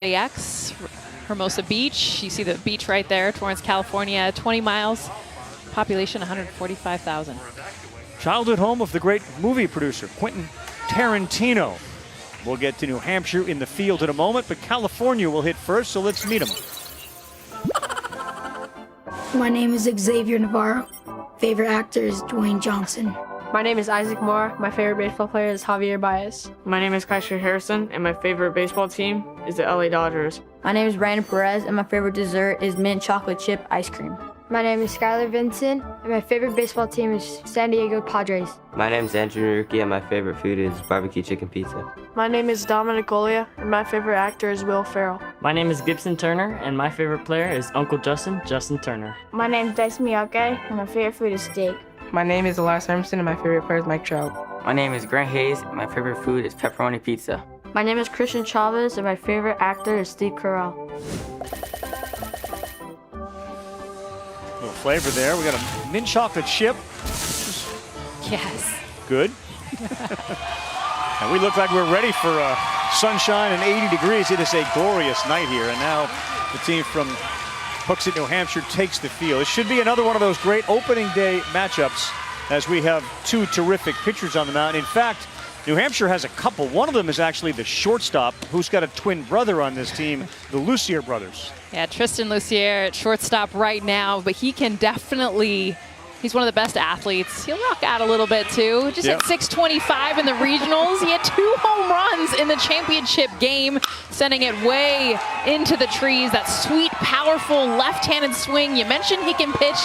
LAX, Hermosa Beach. You see the beach right there, Torrance, California, 20 miles, population 145,000. Childhood home of the great movie producer, Quentin Tarantino. We'll get to New Hampshire in the field in a moment, but California will hit first, so let's meet him. My name is Xavier Navarro. Favorite actor is Dwayne Johnson. My name is Isaac Moore. My favorite baseball player is Javier Baez. My name is Kaiser Harrison, and my favorite baseball team is the LA Dodgers. My name is Brandon Perez, and my favorite dessert is mint chocolate chip ice cream. My name is Skylar Vincent, and my favorite baseball team is San Diego Padres. My name is Andrew Naruki, and my favorite food is barbecue chicken pizza. My name is Dominic Golia, and my favorite actor is Will Ferrell. My name is Gibson Turner, and my favorite player is Uncle Justin Turner. My name is Dice Miyake, and my favorite food is steak. My name is Elias Hermson, and my favorite player is Mike Trout. My name is Grant Hayes, and my favorite food is pepperoni pizza. My name is Christian Chavez, and my favorite actor is Steve Carell. A little flavor there. We got a mint chocolate chip. Yes. Good. And we look like we're ready for sunshine and 80 degrees. It is a glorious night here. And now the team from Hooksett, New Hampshire takes the field. It should be another one of those great opening day matchups as we have two terrific pitchers on the mound. In fact, New Hampshire has a couple. One of them is actually the shortstop who's got a twin brother on this team, the Lucier brothers. Yeah, Tristan Lucier at shortstop right now, but he can definitely, he's one of the best athletes. He'll rock out a little bit too. Just hit 625 in the regionals. He had 2 home runs in the championship game, sending it way into the trees. That sweet, powerful left-handed swing. You mentioned he can pitch,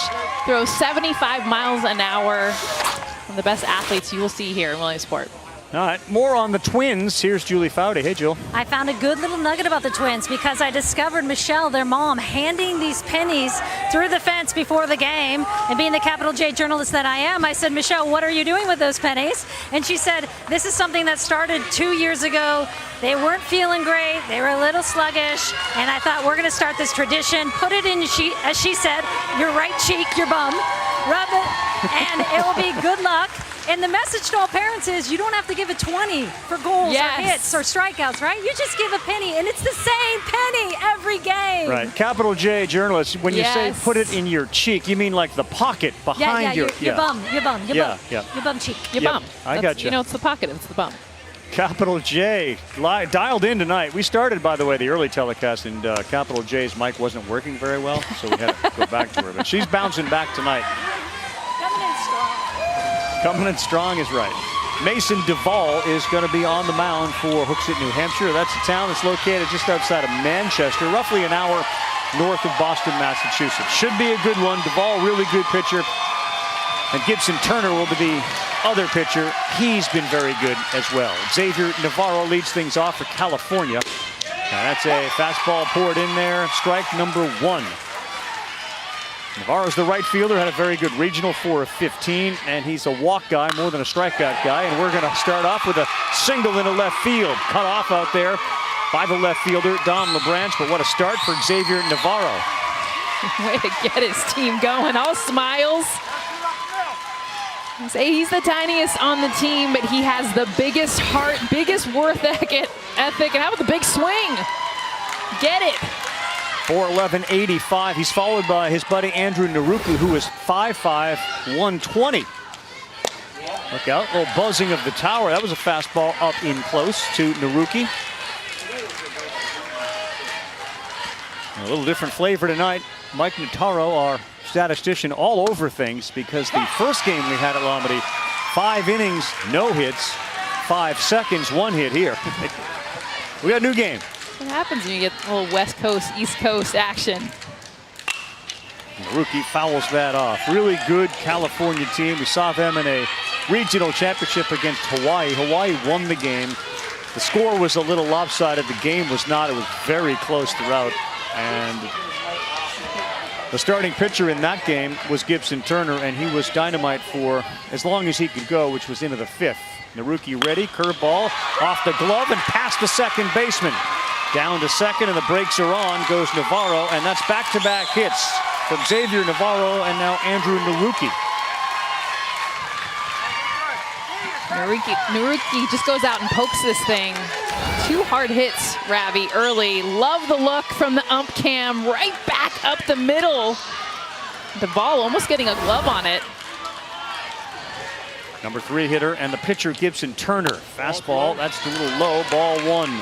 throw 75 miles an hour. One of the best athletes you will see here in Williamsport. All right, more on the Twins. Here's Julie Foudy. Hey, Jill. I found a good little nugget about the Twins because I discovered Michelle, their mom, handing these pennies through the fence before the game. And being the capital J journalist that I am, I said, Michelle, what are you doing with those pennies? And she said, this is something that started 2 years ago. They weren't feeling great. They were a little sluggish. And I thought, we're going to start this tradition. Put it in, as she said, your right cheek, your bum. Rub it, and it will be good luck. And the message to all parents is you don't have to give a 20 for goals or hits or strikeouts, right? You just give a penny, and it's the same penny every game. Right. Capital J journalist, when you say put it in your cheek, you mean like the pocket behind your bum, your bum cheek. Your bum. I got you. You know, it's the pocket, it's the bum. Capital J dialed in tonight. We started, by the way, the early telecast, and Capital J's mic wasn't working very well, so we had to go back to her. But she's bouncing back tonight. Coming in strong. Coming in strong is right. Mason Duvall is going to be on the mound for Hooksett, New Hampshire. That's a town that's located just outside of Manchester, roughly an hour north of Boston, Massachusetts. Should be a good one. Duvall, really good pitcher. And Gibson Turner will be the other pitcher. He's been very good as well. Xavier Navarro leads things off for California. Now that's a fastball poured in there. Strike number 1. Navarro's the right fielder, had a very good regional, 4 of 15, and he's a walk guy more than a strikeout guy. And we're going to start off with a single into left field. Cut off out there by the left fielder, Dom LeBranch, but what a start for Xavier Navarro. Way to get his team going. All smiles. He's the tiniest on the team, but he has the biggest heart, biggest work ethic, and how about the big swing? Get it. 4'11", 85. He's followed by his buddy Andrew Naruki, who is 5'5", 120. Look out, a little buzzing of the tower. That was a fastball up in close to Naruki. A little different flavor tonight. Mike Notaro, our statistician, all over things because the first game we had at Lombardy, 5 innings, no hits, 5 seconds, 1 hit here. We got a new game. What happens when you get a little West Coast, East Coast action? Naruki fouls that off. Really good California team. We saw them in a regional championship against Hawaii. Hawaii won the game. The score was a little lopsided. The game was not. It was very close throughout. And the starting pitcher in that game was Gibson Turner, and he was dynamite for as long as he could go, which was into the 5th. Naruki ready, curveball off the glove and past the second baseman. Down to second, and the brakes are on, goes Navarro, and that's back-to-back hits from Xavier Navarro and now Andrew Naruki. Naruki just goes out and pokes this thing 2 hard hits, Ravi, early. Love the look from the ump cam, right back up the middle. The ball almost getting a glove on it. Number 3 hitter and the pitcher, Gibson Turner. Fastball, that's a little low, ball 1.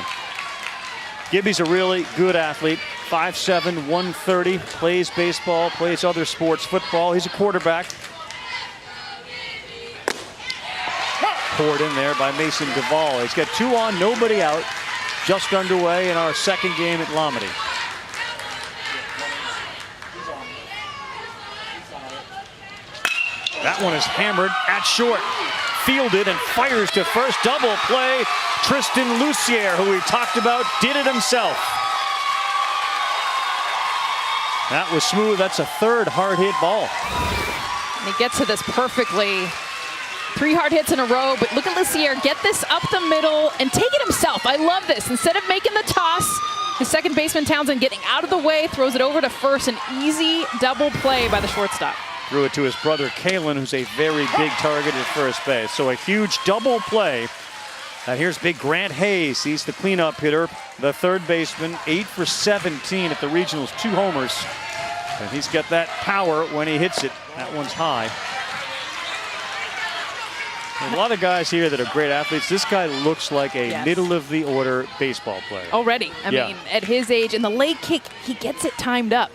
Gibby's a really good athlete. 5'7", 130, plays baseball, plays other sports, football. He's a quarterback. Poured in there by Mason Duvall. He's got 2 on, nobody out. Just underway in our second game at Lomity. That one is hammered at short. Fielded and fires to first. Double play. Tristan Lucier, who we talked about, did it himself. That was smooth. That's a 3rd hard hit ball. And he gets to this perfectly. 3 hard hits in a row, but look at Lucier get this up the middle and take it himself. I love this. Instead of making the toss, the second baseman Townsend getting out of the way, throws it over to first. An easy double play by the shortstop. Threw it to his brother Kalen, who's a very big target at first base. So a huge double play. And here's big Grant Hayes. He's the cleanup hitter, the 3rd baseman, 8 for 17 at the regionals, 2 homers. And he's got that power when he hits it. That one's high. A lot of guys here that are great athletes. This guy looks like a middle-of-the-order baseball player. Already. I mean, at his age, and the leg kick, he gets it timed up.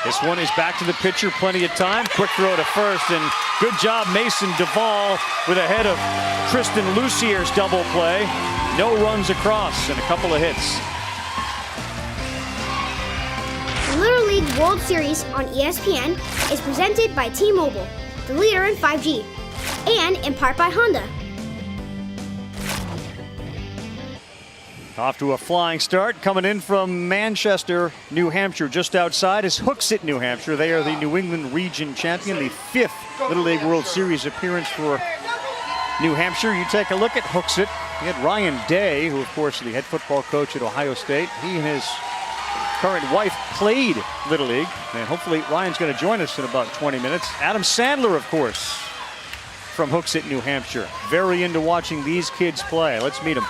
This one is back to the pitcher, plenty of time. Quick throw to first, and good job, Mason Duvall, with a head of Tristan Lucier's double play. No runs across and a couple of hits. The Little League World Series on ESPN is presented by T-Mobile, the leader in 5G, and in part by Honda. Off to a flying start, coming in from Manchester, New Hampshire. Just outside is Hooksett, New Hampshire. They are the New England Region champion, the 5th Little League World Series appearance for New Hampshire. You take a look at Hooksett. You had Ryan Day, who of course is the head football coach at Ohio State. He and his current wife played Little League, and hopefully Ryan's going to join us in about 20 minutes. Adam Sandler, of course, from Hooksett, New Hampshire. Very into watching these kids play. Let's meet them.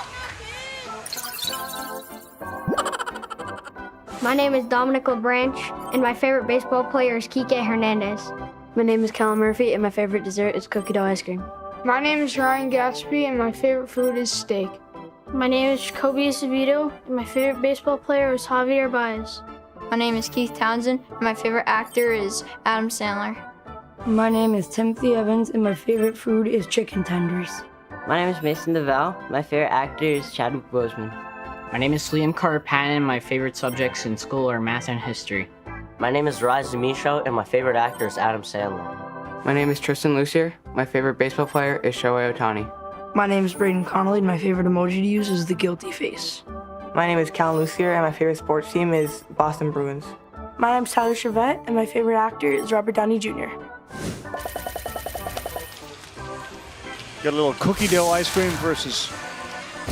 My name is Dominic LeBranch, and my favorite baseball player is Kike Hernandez. My name is Callum Murphy, and my favorite dessert is cookie dough ice cream. My name is Ryan Gatsby, and my favorite food is steak. My name is Jacoby Acevedo, and my favorite baseball player is Javier Baez. My name is Keith Townsend, and my favorite actor is Adam Sandler. My name is Timothy Evans, and my favorite food is chicken tenders. My name is Mason DeVal. My favorite actor is Chadwick Boseman. My name is Liam Carter Patton. My favorite subjects in school are math and history. My name is Rise Demisho, and my favorite actor is Adam Sandler. My name is Tristan Lucier. My favorite baseball player is Shohei Ohtani. My name is Braden Connolly, and my favorite emoji to use is the guilty face. My name is Callum Lucier, and my favorite sports team is Boston Bruins. My name is Tyler Chevette, and my favorite actor is Robert Downey Jr. Got a little cookie dough ice cream versus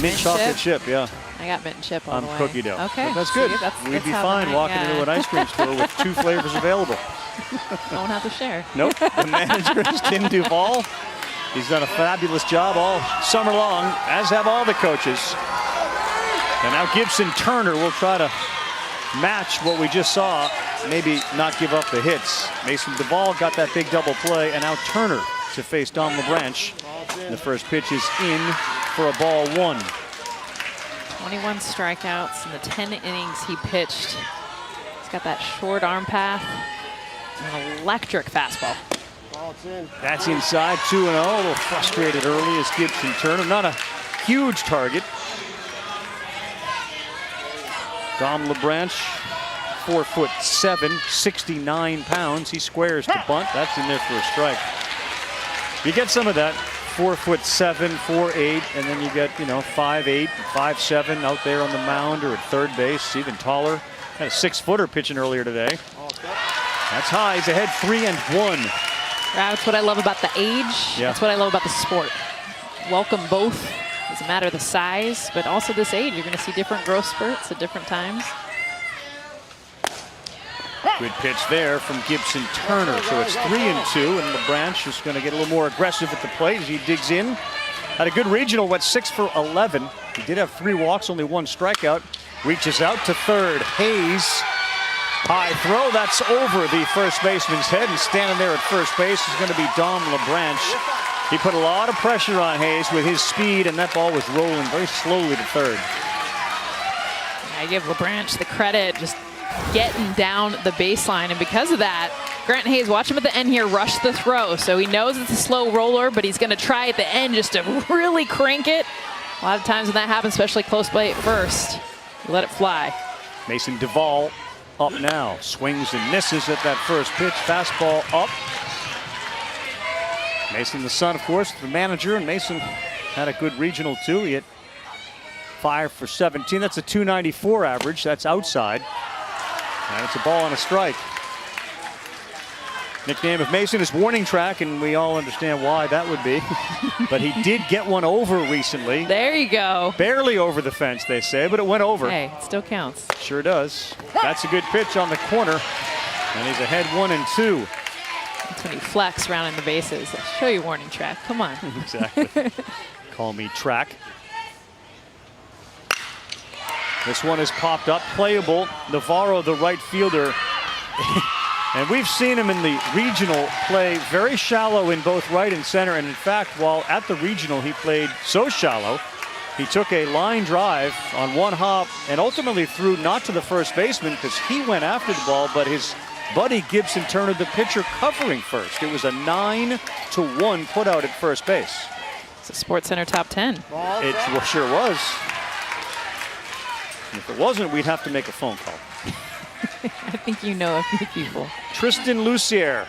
mint chocolate chip. Yeah. I got mint and chip all the way. Cookie dough. Okay. But that's good. See, We'd be fine walking into an ice cream store with 2 flavors available. Don't have to share. Nope. The manager is Tim Duvall. He's done a fabulous job all summer long, as have all the coaches. And now Gibson Turner will try to match what we just saw, maybe not give up the hits. Mason Duvall got that big double play, and now Turner to face Don LeBranch. And the first pitch is in for a ball 1. 21 strikeouts in the 10 innings he pitched. He's got that short arm path, an electric fastball. That's inside, 2-0. A little frustrated early as Gibson Turner. Not a huge target. Dom LeBranch, 4'7", 69 pounds. He squares to bunt. That's in there for a strike. You get some of that. 4'7", 4'8", and then you get, 5'8", 5'7" out there on the mound or at third base, even taller. Had a 6-footer pitching earlier today. That's high. He's ahead 3-1. That's what I love about the age. Yeah. That's what I love about the sport. Welcome both. Doesn't matter the size, but also this age. You're going to see different growth spurts at different times. Good pitch there from Gibson Turner. So it's 3-2, and LeBranch is going to get a little more aggressive at the plate as he digs in. Had a good regional, went 6 for 11. He did have 3 walks, only 1 strikeout. Reaches out to third. Hayes, high throw, that's over the first baseman's head, and standing there at first base is going to be Dom LeBranch. He put a lot of pressure on Hayes with his speed, and that ball was rolling very slowly to third. I give LeBranch the credit, just getting down the baseline, and because of that, Grant Hayes, watch him at the end here, rush the throw. So he knows it's a slow roller, but he's going to try at the end just to really crank it. A lot of times when that happens, especially close play at first, you let it fly. Mason Duvall up now, swings and misses at that first pitch. Fastball up. Mason, the son, of course, the manager, and Mason had a good regional too. He hit 5 for 17. That's a .294 average. That's outside. And it's a ball and a strike. Nickname of Mason is Warning Track, and we all understand why that would be. But he did get one over recently. There you go. Barely over the fence, they say, but it went over. Hey, it still counts. Sure does. That's a good pitch on the corner. And he's ahead 1-2. That's when you flex rounding the bases. I'll show you Warning Track. Come on. Exactly. Call me Track. This one is popped up, playable. Navarro, the right fielder. And we've seen him in the regional play very shallow in both right and center. And in fact, while at the regional, he played so shallow, he took a line drive on one hop and ultimately threw not to the first baseman because he went after the ball, but his buddy Gibson Turner, the pitcher, covering first. It was a 9-1 putout at first base. It's a SportsCenter top 10. It sure was. And if it wasn't, we'd have to make a phone call. I think you know a few people. Tristan Lucier,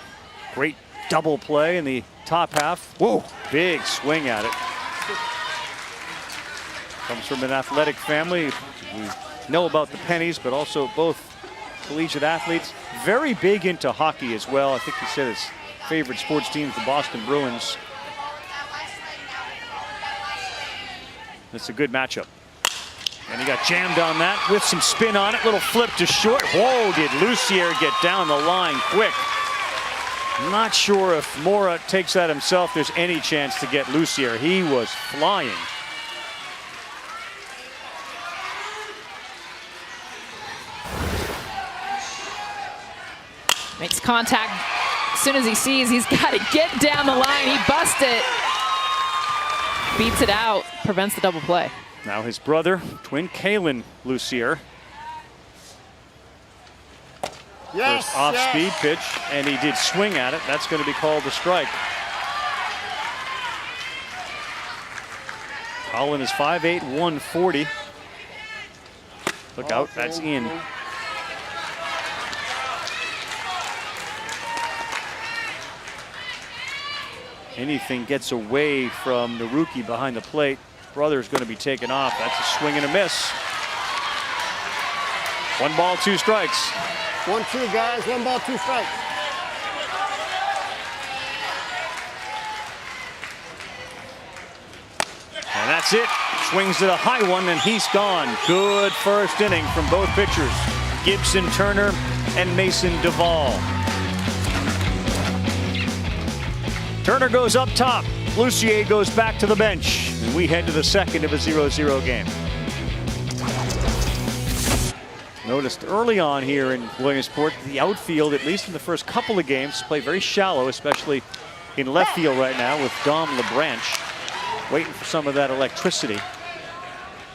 great double play in the top half. Whoa, big swing at it. Comes from an athletic family. We know about the Pennies, but also both collegiate athletes. Very big into hockey as well. I think he said his favorite sports team is the Boston Bruins. It's a good matchup. And he got jammed on that with some spin on it. Little flip to short. Whoa, did Lucier get down the line quick. Not sure if Mora takes that himself, there's any chance to get Lucier. He was flying. Makes contact as soon as he sees he's got to get down the line. He busts it. Beats it out, prevents the double play. Now his brother, twin Kalen Lucier. Yes, first off-speed pitch, and he did swing at it. That's going to be called a strike. Colin is 5'8", 140. Look out, that's in. Anything gets away from the rookie behind the plate, brother's going to be taken off. That's a swing and a miss. 1 ball, 2 strikes. 1-2, guys. 1 ball, 2 strikes. And that's it. Swings it a high one, and he's gone. Good first inning from both pitchers, Gibson Turner and Mason Duvall. Turner goes up top. Lucier goes back to the bench. And we head to the second of a 0-0 game. Noticed early on here in Williamsport, the outfield, at least in the first couple of games, play very shallow, especially in left field right now with Dom LeBranch, waiting for some of that electricity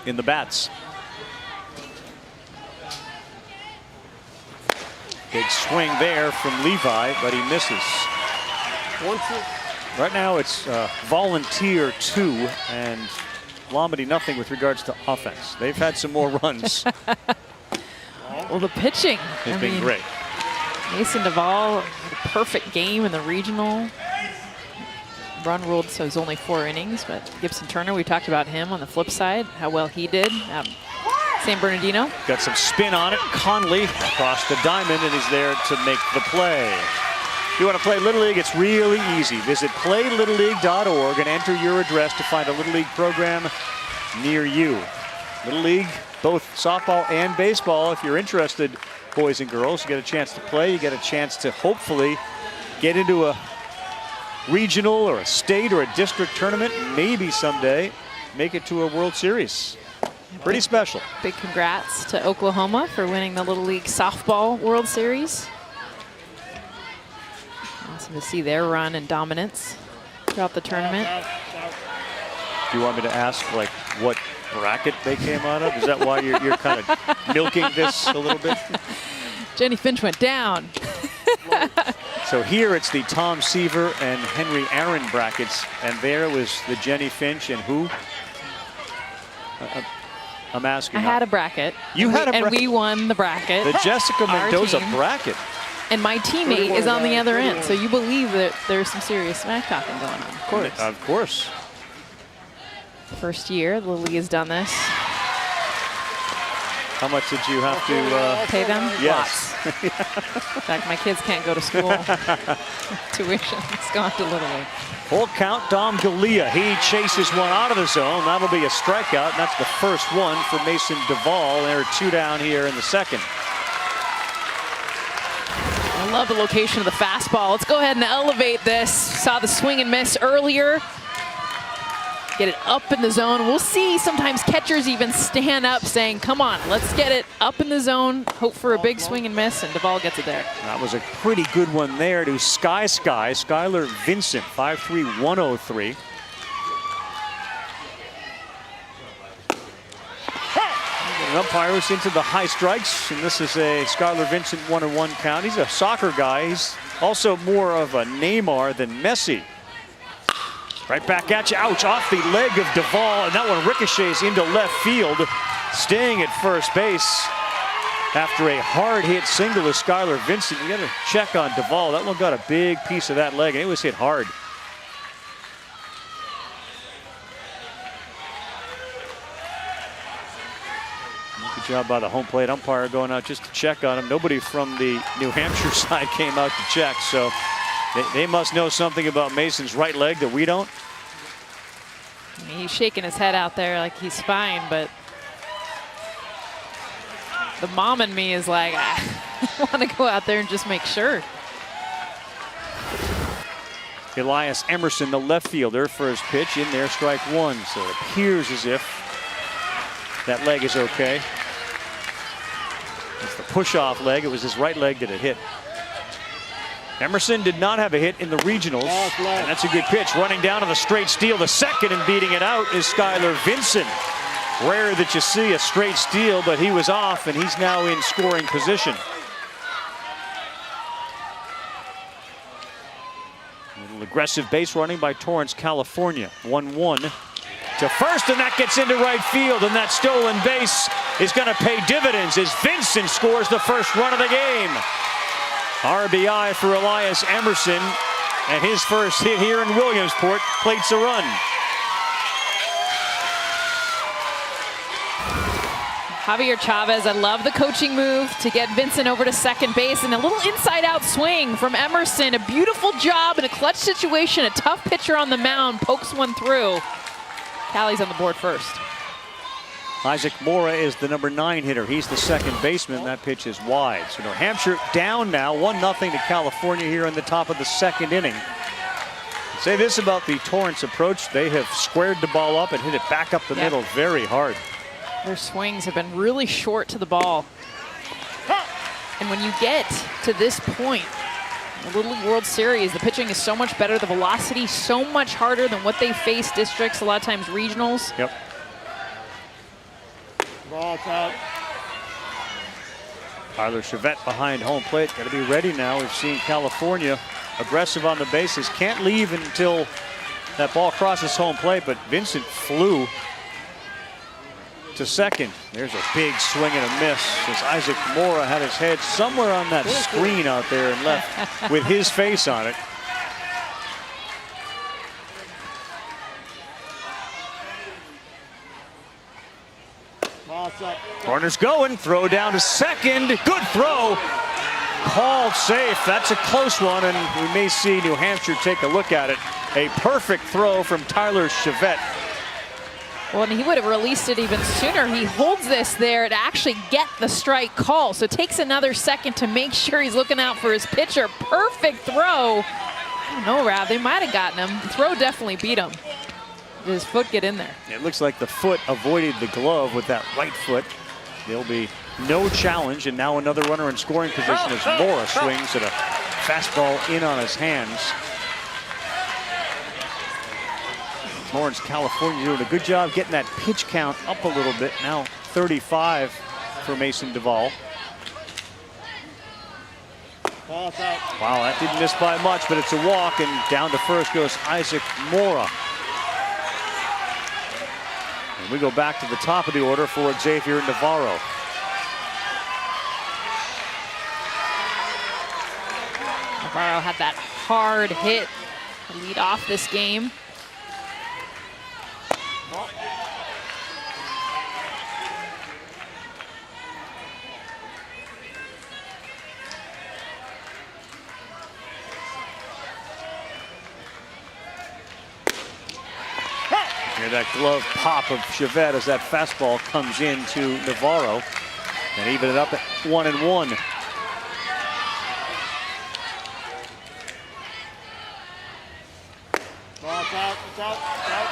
in the bats. Big swing there from Levi, but he misses. 1-2. Right now it's Volunteer 2 and Lombardy nothing with regards to offense. They've had some more runs. Well, the pitching has been great. Mason Duvall, perfect game in the regional. Run ruled, so it's only 4 innings, but Gibson Turner, we talked about him on the flip side, how well he did. San Bernardino. Got some spin on it. Conley across the diamond and is there to make the play. If you want to play Little League, it's really easy. Visit playlittleleague.org and enter your address to find a Little League program near you. Little League, both softball and baseball. If you're interested, boys and girls, you get a chance to play. You get a chance to hopefully get into a regional or a state or a district tournament, maybe someday make it to a World Series. Pretty special. Big congrats to Oklahoma for winning the Little League Softball World Series. Awesome to see their run and dominance throughout the tournament. Do you want me to ask, like, what bracket they came out of? Is that why you're kind of milking this a little bit? Jenny Finch went down. So here it's the Tom Seaver and Henry Aaron brackets, and there was the Jenny Finch and who? I'm asking. I had a bracket. You had a bracket? And we won the bracket. The Jessica Mendoza team. bracket. And my teammate is on the other end, so you believe that there's some serious smack talking going on. Of course. Of course. First year the league has done this. How much did you have to pay them? Yes. Lots. In fact, my kids can't go to school. Tuition's gone to Little League. Full count, Dom Galea. He chases one out of the zone. That'll be a strikeout, and that's the first one for Mason Duvall. There are 2 down here in the second. I love the location of the fastball. Let's go ahead and elevate this. Saw the swing and miss earlier. Get it up in the zone. We'll see sometimes catchers even stand up saying, come on, let's get it up in the zone. Hope for a big swing and miss, and Duvall gets it there. That was a pretty good one there to Skylar Vincent, 5'3", 103. An umpire was into the high strikes, and this is a Skylar Vincent 1-1 count. He's a soccer guy. He's also more of a Neymar than Messi. Right back at you. Ouch, off the leg of Duvall, and that one ricochets into left field. Staying at first base after a hard hit single to Skylar Vincent. You got to check on Duvall. That one got a big piece of that leg, and it was hit hard. Good job by the home plate umpire going out just to check on him. Nobody from the New Hampshire side came out to check, so they must know something about Mason's right leg that we don't. I mean, he's shaking his head out there like he's fine, but the mom in me is like, I want to go out there and just make sure. Elias Emerson, the left fielder, for his pitch in there, strike one. So it appears as if that leg is okay. It's the push-off leg. It was his right leg that it hit. Emerson did not have a hit in the regionals, and that's a good pitch. Running down to the straight steal, the second, and beating it out is Skylar Vincent. Rare that you see a straight steal, but he was off, and he's now in scoring position. A little aggressive base running by Torrance, California. 1-1 to first, and that gets into right field, and that stolen base is going to pay dividends as Vincent scores the first run of the game. RBI for Elias Emerson, and his first hit here in Williamsport plates a run. Javier Chavez, I love the coaching move to get Vincent over to second base, and a little inside-out swing from Emerson. A beautiful job in a clutch situation. A tough pitcher on the mound pokes one through. Callie's on the board first. Isaac Mora is the number 9 hitter. He's the second baseman. That pitch is wide. So New Hampshire down now, 1-0 to California here in the top of the second inning. I'd say this about the Torrance approach. They have squared the ball up and hit it back up the middle very hard. Their swings have been really short to the ball. And when you get to this point, the Little League World Series, the pitching is so much better. The velocity so much harder than what they face districts, a lot of times regionals. Yep. Ball's out. Tyler Chevette behind home plate. Got to be ready now. We've seen California aggressive on the bases. Can't leave until that ball crosses home plate, but Vincent flew to second. There's a big swing and a miss as Isaac Mora had his head somewhere on that screen out there and left with his face on it. Corner's going, throw down to second, good throw, called safe. That's a close one, and we may see New Hampshire take a look at it. A perfect throw from Tyler Chevette. Well, and he would have released it even sooner. He holds this there to actually get the strike call, so it takes another second to make sure he's looking out for his pitcher. Perfect throw. No, Rav, they might have gotten him. The throw definitely beat him. Did his foot get in there? It looks like the foot avoided the glove with that right foot. There'll be no challenge, and now another runner in scoring position as Mora swings at a fastball in on his hands. Lawrence, California doing a good job getting that pitch count up a little bit. Now 35 for Mason Duvall. Wow, that didn't miss by much, but it's a walk, and down to first goes Isaac Mora. And we go back to the top of the order for Xavier Navarro. Navarro had that hard hit to lead off this game. Hear that glove pop of Chevette as that fastball comes in to Navarro, and even it up at 1-1. It's out, it's out, it's out.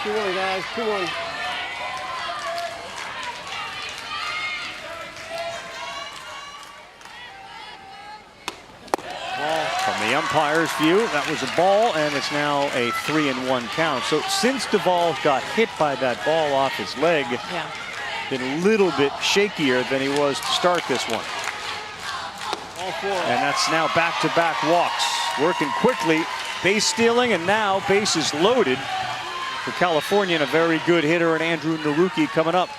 2-1, guys, 2-1. From the umpire's view, that was a ball, and it's now a 3-1 count. So since Duvall got hit by that ball off his leg, been a little bit shakier than he was to start this one. And that's now back-to-back walks. Working quickly, base stealing, and now bases loaded for California, and a very good hitter, and Andrew Naruki coming up.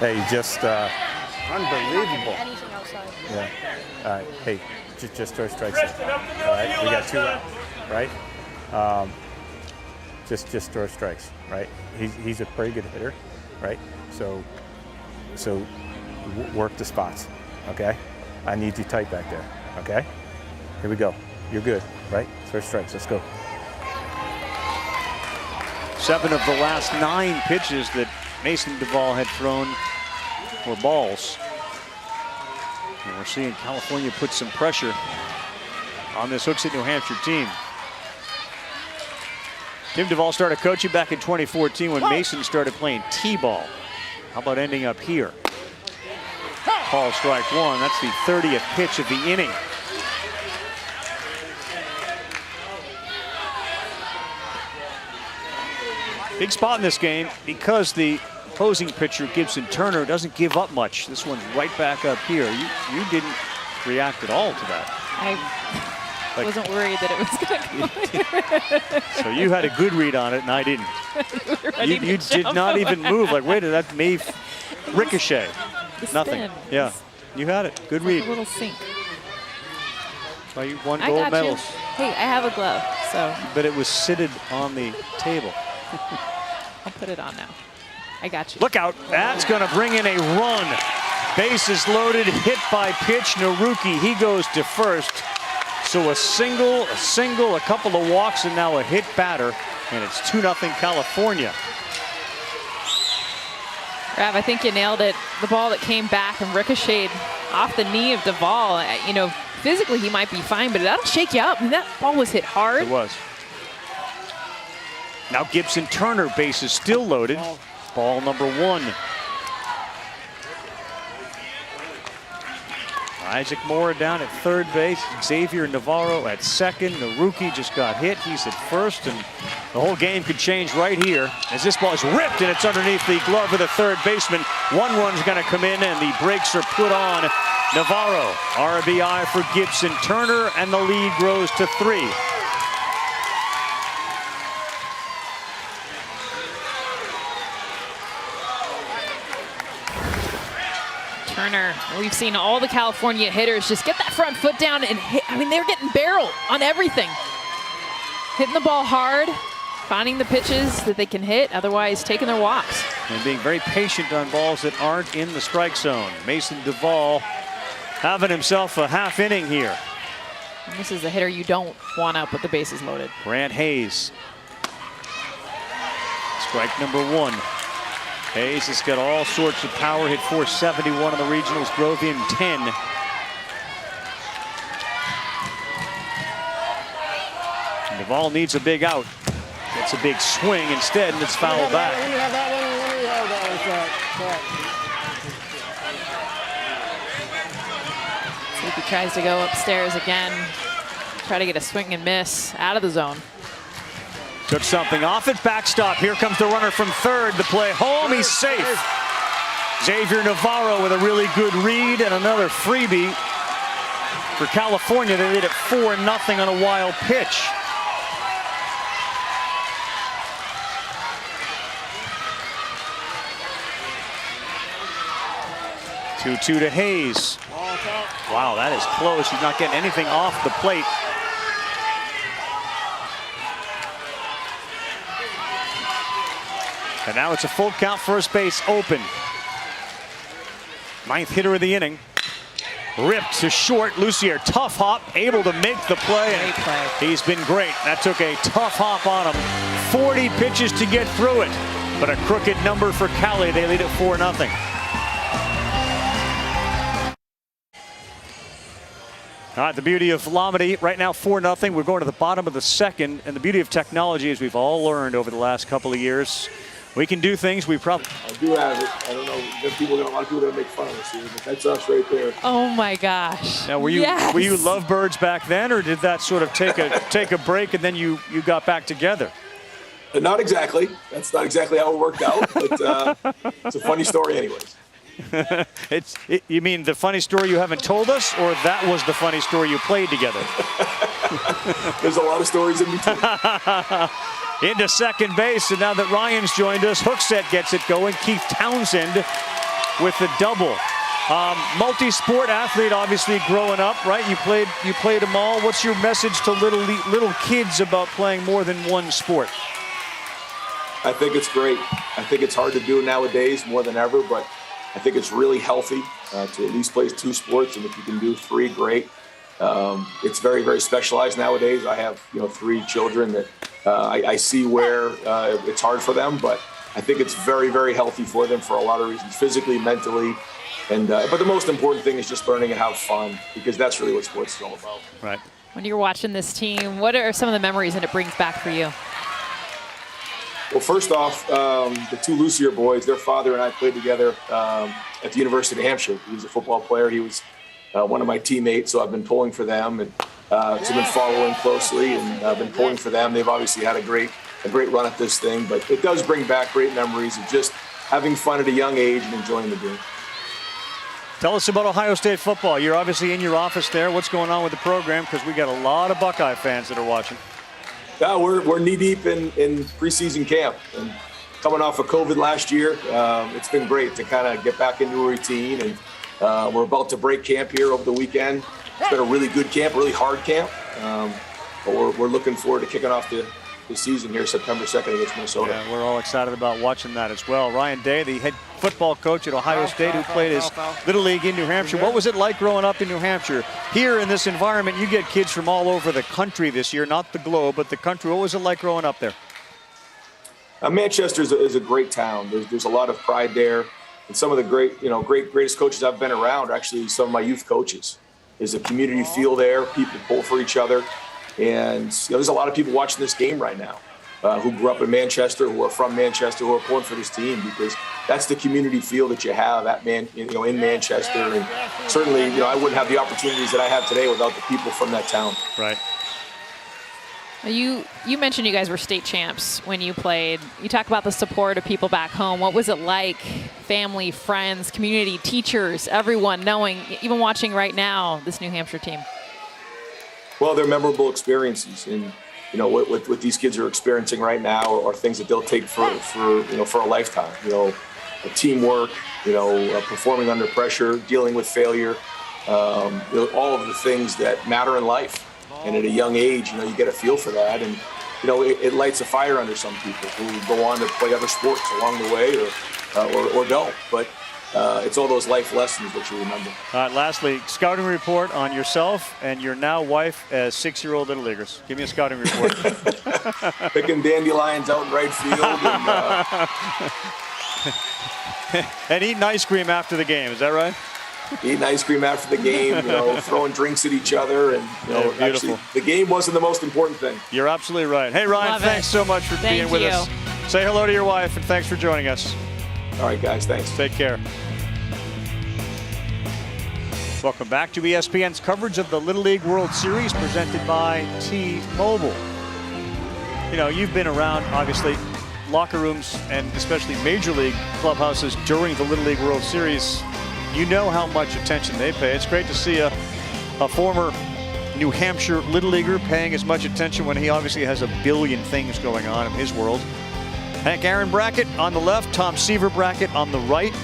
Hey, just unbelievable. Anything outside. Yeah. All right. Hey, just throw strikes. All right. We got 2 out. Right. Just throw strikes. Right. He's a pretty good hitter. Right. So work the spots. Okay. I need you tight back there. Okay. Here we go. You're good. Right. Throw strikes. Let's go. 7 of the last 9 pitches that Mason Duvall had thrown were balls. And we're seeing California put some pressure on this Hooksett, New Hampshire team. Tim Duvall started coaching back in 2014 when Mason started playing T-ball. How about ending up here? Call strike 1. That's the 30th pitch of the inning. Big spot in this game because the opposing pitcher, Gibson Turner, doesn't give up much. This one's right back up here. You didn't react at all to that. I wasn't worried that it was going to come. So you had a good read on it, and I didn't. You did not even move. Like, wait, that may ricochet. Nothing. Yeah, you had it. Good read. Like a little sink. Well, you won gold medals. Hey, I have a glove, so. But it was seated on the table. I'll put it on now. I got you. Look out. That's going to bring in a run. Bases loaded, hit by pitch. Naruki, he goes to first. So a single, a couple of walks, and now a hit batter. And it's 2-0 California. Rav, I think you nailed it. The ball that came back and ricocheted off the knee of Duvall. You know, physically he might be fine, but that'll shake you up. I mean, that ball was hit hard. It was. Now Gibson Turner, bases still loaded. Ball number 1. Isaac Mora down at third base. Xavier Navarro at second. Naruki just got hit. He's at first, and the whole game could change right here as this ball is ripped and it's underneath the glove of the third baseman. 1 run's going to come in, and the brakes are put on Navarro. RBI for Gibson Turner, and the lead grows to 3. Turner, we've seen all the California hitters just get that front foot down and hit. I mean, they're getting barrel on everything. Hitting the ball hard, finding the pitches that they can hit, otherwise taking their walks. And being very patient on balls that aren't in the strike zone. Mason Duvall having himself a half inning here. And this is the hitter you don't want up with the bases loaded. Grant Hayes. Strike number 1. Hayes has got all sorts of power, hit 471 in the regionals, drove in 10. Duvall needs a big out. Gets a big swing instead, and it's fouled back. Let me have that one. Let me have that one. See if he tries to go upstairs again. Try to get a swing and miss out of the zone. Took something off it, backstop. Here comes the runner from third. The play home, he's safe. Xavier Navarro with a really good read and another freebie. For California, they lead at 4-0 on a wild pitch. Two to Hayes. Wow, that is close. He's not getting anything off the plate. And now it's a full count, first base open. 9th hitter of the inning. Ripped to short. Lucier, tough hop, able to make the play. Great play. He's been great. That took a tough hop on him. 40 pitches to get through it. But a crooked number for Cali. They lead at 4-0. All right, the beauty of Lamedy right now 4-0. We're going to the bottom of the second, and the beauty of technology, as we've all learned over the last couple of years, we can do things we probably. I do have it. I don't know. A lot of people are gonna make fun of us here, but that's us right there. Oh my gosh! Now, were you lovebirds back then, or did that sort of take a break and then you got back together? Not exactly. That's not exactly how it worked out, but it's a funny story, anyways. You mean the funny story you haven't told us, or that was the funny story you played together? There's a lot of stories in between. Into second base, and now that Ryan's joined us, Hookset gets it going. Keith Townsend with the double. Multi-sport athlete, obviously growing up, right? You played them all. What's your message to little kids about playing more than one sport? I think it's great. I think it's hard to do nowadays more than ever, but I think it's really healthy to at least play 2 sports, and if you can do 3, great. It's very, very specialized nowadays. I have 3 children that I see where it's hard for them, but I think it's very, very healthy for them for a lot of reasons, physically, mentally, and but the most important thing is just learning to have fun, because that's really what sports is all about. Right. When you're watching this team, what are some of the memories that it brings back for you? Well, first off, the 2 Lucier boys, their father and I played together at the University of Hampshire. He was a football player. He was one of my teammates, so I've been pulling for them, and so I've been following closely, and I've been pulling for them. They've obviously had a great run at this thing, but it does bring back great memories of just having fun at a young age and enjoying the game. Tell us about Ohio State football. You're obviously in your office there. What's going on with the program? Because we got a lot of Buckeye fans that are watching. Yeah, we're knee-deep in preseason camp, and coming off of COVID last year, it's been great to kind of get back into a routine, and we're about to break camp here over the weekend. It's been a really good camp, really hard camp, but we're looking forward to kicking off the season here September 2nd against Minnesota. Yeah, we're all excited about watching that as well. Ryan Day, the head football coach at Ohio State, who played his Little League in New Hampshire. What was it like growing up in New Hampshire? Here in this environment, you get kids from all over the country this year, not the globe, but the country. What was it like growing up there? Manchester is a great town. There's a lot of pride there, and some of the greatest coaches I've been around are actually some of my youth coaches. There's a community feel there. People pull for each other. And there's a lot of people watching this game right now who grew up in Manchester, who are from Manchester, who are pulling for this team, because that's the community feel that you have in Manchester. And certainly, I wouldn't have the opportunities that I have today without the people from that town. Right. You mentioned you guys were state champs when you played. You talk about the support of people back home. What was it like? Family, friends, community, teachers, everyone knowing, even watching right now, this New Hampshire team? Well, they're memorable experiences, and what these kids are experiencing right now are things that they'll take for a lifetime. Teamwork, performing under pressure, dealing with failure, all of the things that matter in life. And at a young age, you get a feel for that, and it lights a fire under some people who go on to play other sports along the way, or don't. But it's all those life lessons that you remember. All right, lastly, scouting report on yourself and your now wife as 6-year-old Little Leaguers. Give me a scouting report. Picking dandelions out in right field. And eating ice cream after the game, is that right? Eating ice cream after the game, throwing drinks at each other. And, beautiful. Actually, the game wasn't the most important thing. You're absolutely right. Hey, Ryan, thanks so much for being with us. Say hello to your wife, and thanks for joining us. All right, guys, thanks. Take care. Welcome back to ESPN's coverage of the Little League World Series presented by T-Mobile. You've been around, obviously, locker rooms and especially Major League clubhouses during the Little League World Series. You know how much attention they pay. It's great to see a former New Hampshire Little Leaguer paying as much attention when he obviously has a billion things going on in his world. Hank Aaron bracket on the left, Tom Seaver bracket on the right.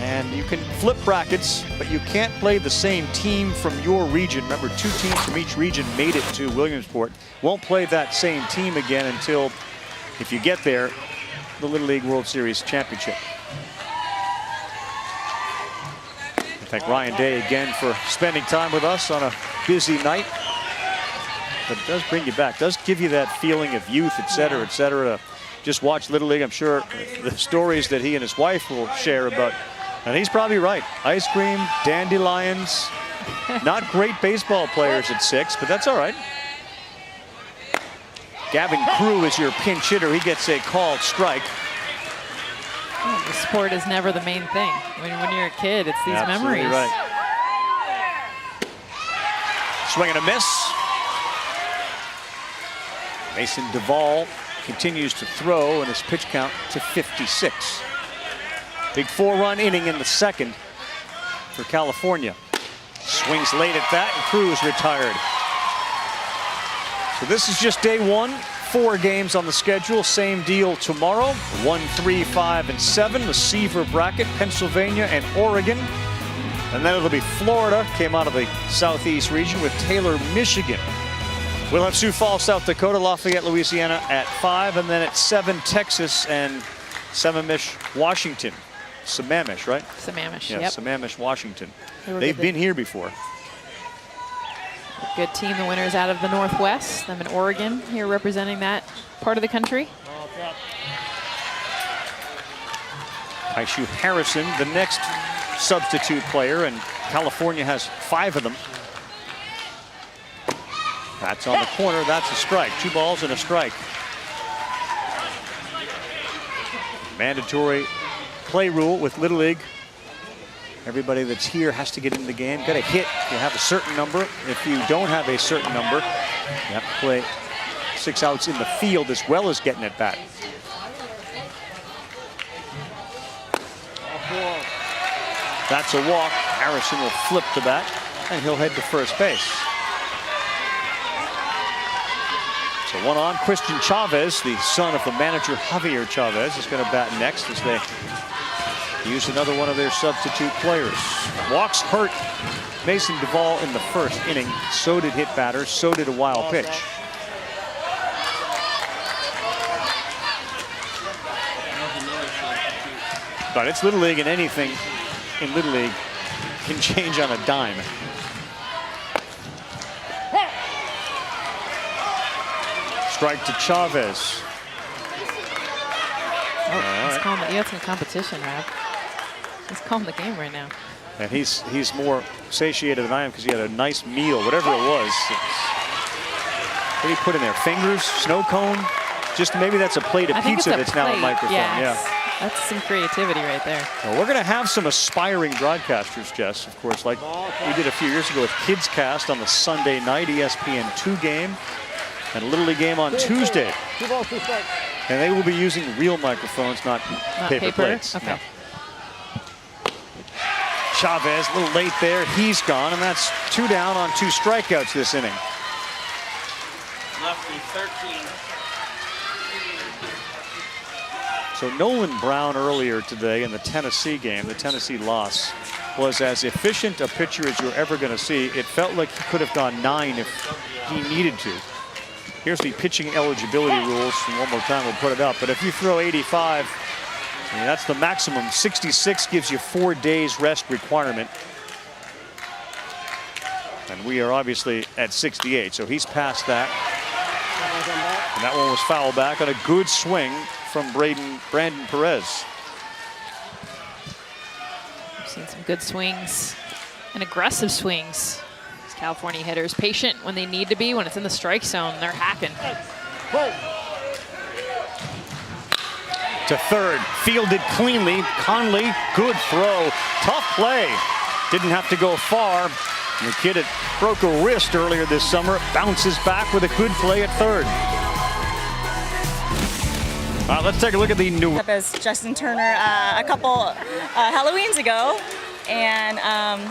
And you can flip brackets, but you can't play the same team from your region. Remember, 2 teams from each region made it to Williamsport. Won't play that same team again until, if you get there, the Little League World Series Championship. Thank Ryan Day again for spending time with us on a busy night. But it does bring you back, does give you that feeling of youth, et cetera, to just watch Little League. I'm sure the stories that he and his wife will share about, and he's probably right. Ice cream, dandelions, not great baseball players at 6, but that's all right. Gavin Crew is your pinch hitter. He gets a called strike. Oh, the sport is never the main thing. When you're a kid, it's these Absolutely memories. Right. Swing and a miss. Mason Duvall continues to throw, and his pitch count to 56. Big 4-run inning in the second for California. Swings late at that, and Cruz retired. So this is just day 1. 4 games on the schedule. Same deal tomorrow. 1, 3, 5, and 7. The Seaver bracket, Pennsylvania and Oregon. And then it'll be Florida, came out of the Southeast region with Taylor, Michigan. We'll have Sioux Falls, South Dakota, Lafayette, Louisiana at 5, and then at 7, Texas and Sammamish, Washington. Sammamish, right? Sammamish, yeah, yep. Sammamish, Washington. They've been here before. Good team, the winners out of the Northwest. Them in Oregon here representing that part of the country. Aishu Harrison, the next substitute player, and California has 5 of them. That's on the corner, that's a strike. 2 balls and a strike. Mandatory play rule with Little League. Everybody that's here has to get in the game. Got to hit if you have a certain number. If you don't have a certain number, you have to play 6 outs in the field as well as getting at bat. That's a walk. Harrison will flip the bat, and he'll head to first base. So 1 on. Christian Chavez, the son of the manager Javier Chavez, is going to bat next as they use another one of their substitute players. Walks hurt Mason Duvall in the first inning. So did hit batters. So did a wild pitch. But it's Little League, and anything in Little League can change on a dime. Strike to Chavez. He's calling the, some competition, Rob. He's calling the game right now. And he's more satiated than I am because he had a nice meal, whatever it was. What did he put in there? Fingers, snow cone? Just maybe that's a plate of pizza that's now a microphone. Yes. Yeah. That's some creativity right there. Well, we're going to have some aspiring broadcasters, Jess, of course, like we did a few years ago with Kids Cast on the Sunday night ESPN 2 game and a Little League game on Tuesday. And they will be using real microphones, not paper plates. Okay. No. Chavez, a little late there. He's gone, and that's 2 down on 2 strikeouts this inning. Lefty 13. So Nolan Brown earlier today in the Tennessee game, the Tennessee loss, was as efficient a pitcher as you're ever going to see. It felt like he could have gone 9 if he needed to. Here's the pitching eligibility rules, and one more time we'll put it up. But if you throw 85 Yeah, that's the maximum. 66 gives you 4 days rest requirement. And we are obviously at 68, so he's past that. And that one was foul back on a good swing from Brandon Perez. We've seen some good swings and aggressive swings. These California hitters patient when they need to be. When it's in the strike zone, they're hacking. To third, fielded cleanly. Conley, good throw. Tough play. Didn't have to go far. The kid that broke a wrist earlier this summer bounces back with a good play at third. All right, let's take a look at the new. As Justin Turner a couple Halloweens ago. And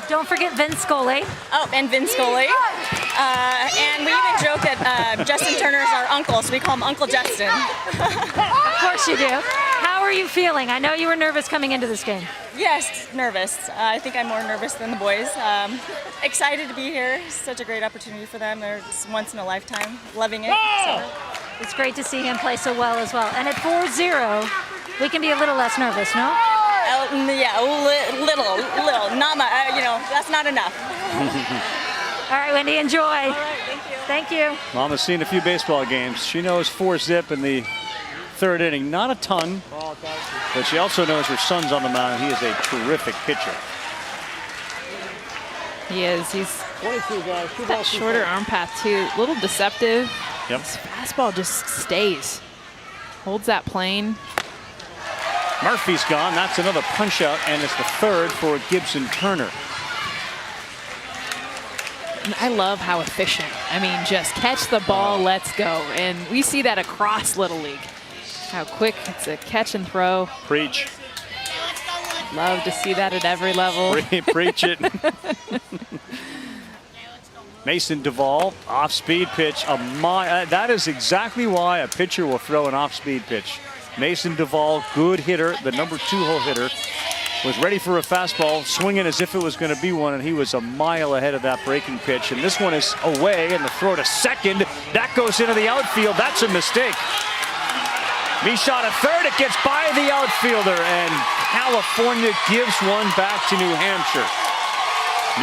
don't forget Vince Scully. Oh, and Vince Scully. And we even joke that Justin Turner is our uncle, so we call him Uncle Justin. Of course you do. How are you feeling? I know you were nervous coming into this game. Yes, nervous. I think I'm more nervous than the boys. Excited to be here. Such a great opportunity for them. They're once in a lifetime. Loving it. So. It's great to see him play so well as well. And at 4-0, we can be a little less nervous, no? Yeah, little. Not much. That's not enough. All right, Wendy, enjoy. All right, thank you. Thank you. Mama's seen a few baseball games. She knows 4-zip in the third inning. Not a ton, but she also knows her son's on the mound. He is a terrific pitcher. He is. He's that shorter arm path too. A little deceptive. Yep. His fastball just stays. Holds that plane. Murphy's gone. That's another punch out, and it's the third for Gibson Turner. And I love how efficient. I mean, just catch the ball, let's go. And we see that across Little League. How quick it's a catch and throw. Preach. Love to see that at every level. Preach it. Mason Duvall, off-speed pitch. That is exactly why a pitcher will throw an off-speed pitch. Mason Duvall, good hitter, the number 2-hole hitter, was ready for a fastball, swinging as if it was going to be one, and he was a mile ahead of that breaking pitch. And this one is away, and the throw to second. That goes into the outfield. That's a mistake. Shot at third. It gets by the outfielder, and California gives one back to New Hampshire.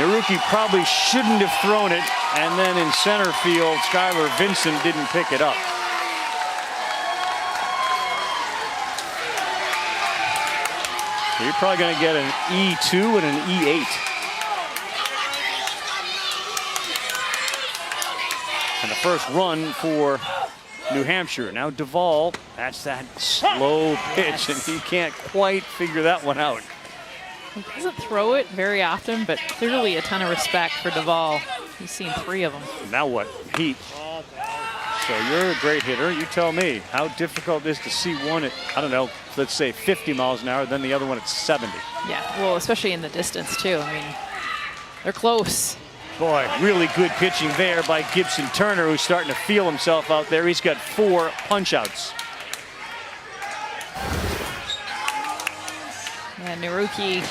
Naruki probably shouldn't have thrown it, and then in center field, Skylar Vincent didn't pick it up. You're probably going to get an E2 and an E8. And the first run for New Hampshire. Now Duvall, that's that slow pitch, and he can't quite figure that one out. He doesn't throw it very often, but clearly a ton of respect for Duvall. He's seen 3 of them. Now what? Heat. So you're a great hitter. You tell me how difficult it is to see one at, I don't know, let's say 50 miles an hour, then the other one at 70. Yeah, well, especially in the distance, too. I mean, they're close. Boy, really good pitching there by Gibson Turner, who's starting to feel himself out there. He's got 4 punch-outs. Yeah, Naruki,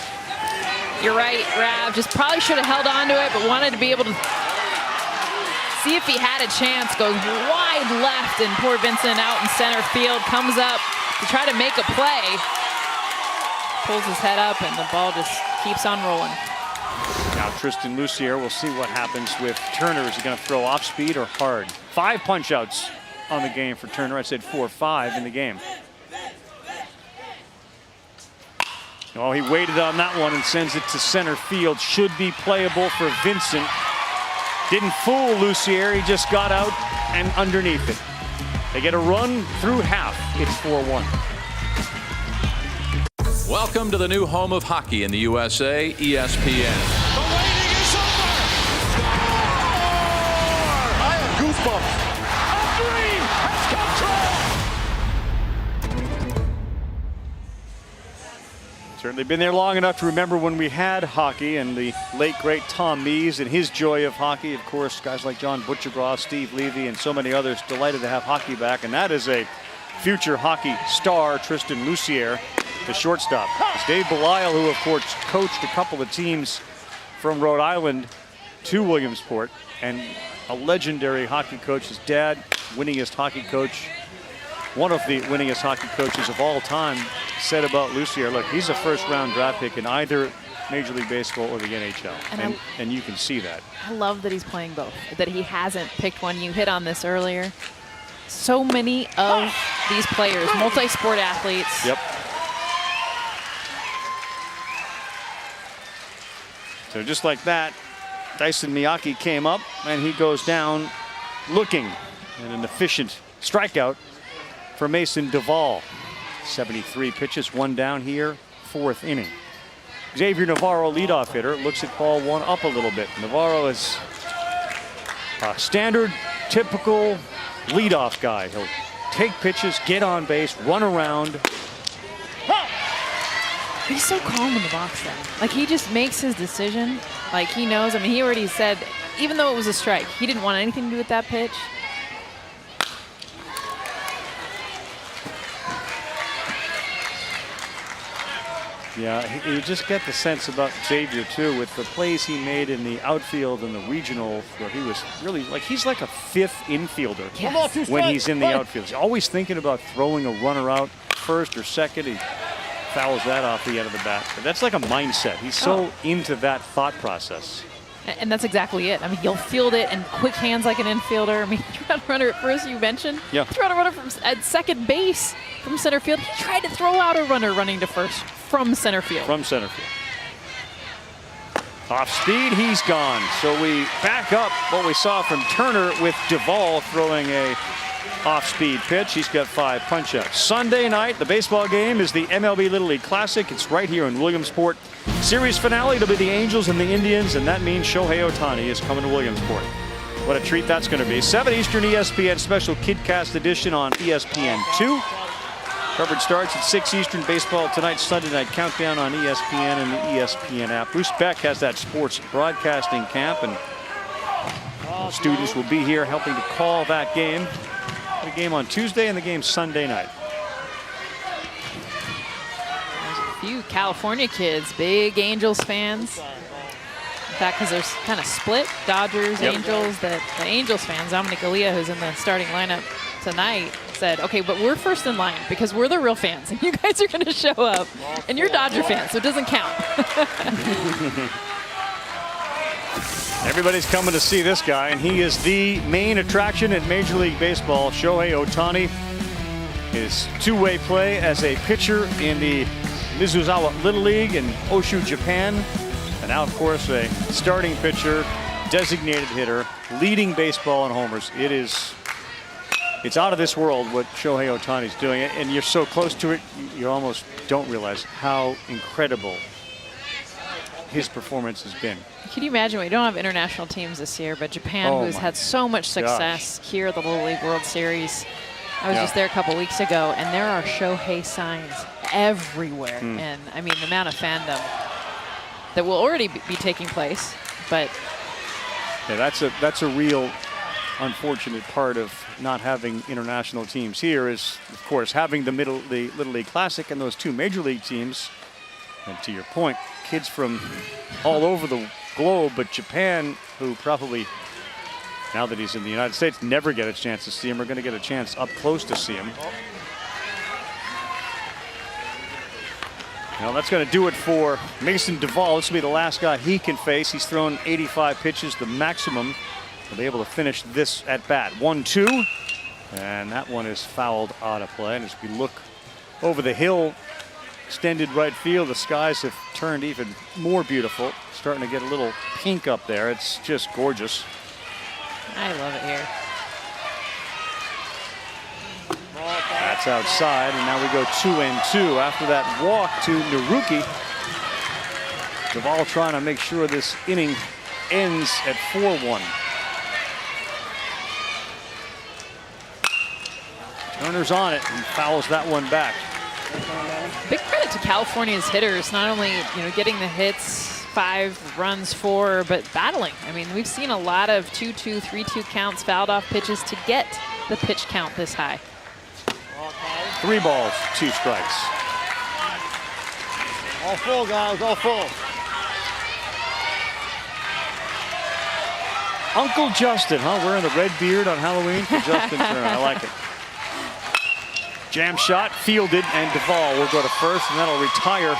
you're right, Rav. Just probably should have held on to it, but wanted to be able to see if he had a chance. Goes wide left, and poor Vincent out in center field. Comes up to try to make a play. Pulls his head up, and the ball just keeps on rolling. Now Tristan Lucier, we'll see what happens with Turner. Is he going to throw off speed or hard? 5 punch-outs on the game for Turner. I said 4 or 5 in the game. Oh, he waited on that one and sends it to center field. Should be playable for Vincent. Didn't fool Lucier. He just got out and underneath it. They get a run through half. It's 4-1. Welcome to the new home of hockey in the USA, ESPN. The waiting is over! Score! I have goosebumps. A dream has come true! Certainly been there long enough to remember when we had hockey, and the late, great Tom Mees and his joy of hockey. Of course, guys like John Butchergross, Steve Levy, and so many others delighted to have hockey back. And that is a future hockey star, Tristan Lucier, the shortstop. It's Dave Belisle, who of course coached a couple of teams from Rhode Island to Williamsport, and a legendary hockey coach. His dad, winningest hockey coach one of the winningest hockey coaches of all time, said about Lucier, look, he's a first-round draft pick in either Major League Baseball or the NHL, and you can see that. I love that he's playing both, that he hasn't picked one. You hit on this earlier. So many of these players, multi-sport athletes. Yep. So just like that, Dyson Miyake came up, and he goes down looking at an efficient strikeout for Mason Duvall. 73 pitches, 1 down here, 4th inning. Xavier Navarro, leadoff hitter, looks at ball 1 up a little bit. Navarro is a standard, typical leadoff guy. He'll take pitches, get on base, run around. He's so calm in the box then. Like, he just makes his decision. Like, he knows. I mean, he already said, even though it was a strike, he didn't want anything to do with that pitch. Yeah, you just get the sense about Xavier, too, with the plays he made in the outfield and the regional, where he was really, like, he's like a 5th infielder when he's in the outfield. He's always thinking about throwing a runner out first or second. He fouls that off the end of the bat. But that's like a mindset. He's so into that thought process. And that's exactly it. I mean, he'll field it and quick hands like an infielder. I mean, he tried to runner at first, you mentioned. Yeah. He tried to runner at second base from center field. He tried to throw out a runner running to first from center field. From center field. Off speed, he's gone. So we back up what we saw from Turner with Duvall throwing a off-speed pitch. He's got 5 punch-outs. Sunday night, the baseball game is the MLB Little League Classic. It's right here in Williamsport. Series finale, it'll be the Angels and the Indians, and that means Shohei Ohtani is coming to Williamsport. What a treat that's going to be. 7 Eastern ESPN special KidCast edition on ESPN2. Coverage starts at 6 Eastern. Baseball tonight, Sunday night countdown on ESPN and the ESPN app. Bruce Beck has that sports broadcasting camp, and students will be here helping to call that game. The game on Tuesday and the game Sunday night. There's a few California kids, big Angels fans. In fact, because there's kind of split, Dodgers, Angels, that the Angels fans, Dominic Alia, who's in the starting lineup tonight, said, okay, but we're first in line because we're the real fans and you guys are going to show up and you're Dodger fans, so it doesn't count. Everybody's coming to see this guy, and he is the main attraction in Major League Baseball. Shohei Ohtani, his 2-way play as a pitcher in the Mizusawa Little League in Oshu, Japan. And now, of course, a starting pitcher, designated hitter, leading baseball in homers. It's out of this world what Shohei Ohtani's doing, and you're so close to it, you almost don't realize how incredible his performance has been. Can you imagine? We don't have international teams this year, but Japan, who's had so much success here at the Little League World Series. I was just there a couple weeks ago, and there are Shohei signs everywhere. And I mean, the amount of fandom that will already be taking place. But yeah, that's a real unfortunate part of not having international teams here is, of course, having the Little League Classic and those 2 Major League teams. And to your point, kids from all over the globe, but Japan, who probably, now that he's in the United States, never get a chance to see him, are going to get a chance up close to see him. Well, that's going to do it for Mason Duvall. This will be the last guy he can face. He's thrown 85 pitches, the maximum. He'll be able to finish this at bat. 1-2, and that one is fouled out of play. And as we look over the hill, extended right field, the skies have turned even more beautiful. Starting to get a little pink up there. It's just gorgeous. I love it here. That's outside, and now we go 2-2. After that walk to Naruki. Duvall trying to make sure this inning ends at 4-1. Turner's on it and fouls that one back. Big credit to California's hitters, not only getting the hits, 5 runs, 4, but battling. I mean, we've seen a lot of 2-2, 3-2 counts, fouled off pitches to get the pitch count this high. 3 balls, 2 strikes. All full, guys, all full. Uncle Justin, huh? Wearing the red beard on Halloween for Justin Turner. I like it. Jam shot, fielded, and Duvall will go to first, and that'll retire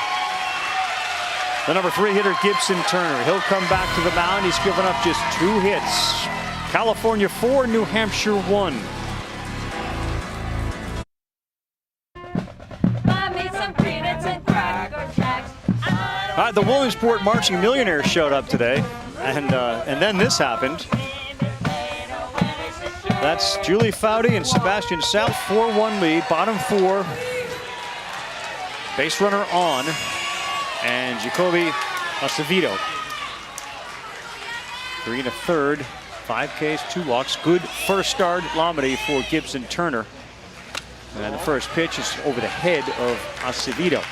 the number 3 hitter, Gibson Turner. He'll come back to the mound. He's given up just 2 hits. California 4, New Hampshire 1. All right, the Williamsport Marching Millionaires showed up today, and then this happened. That's Julie Foudy and Sebastian South, 4-1 lead, bottom 4. Base runner on, and Jacoby Acevedo. 3 1/3, 5 Ks, 2 walks. Good first start at Lomity for Gibson Turner. And the first pitch is over the head of Acevedo.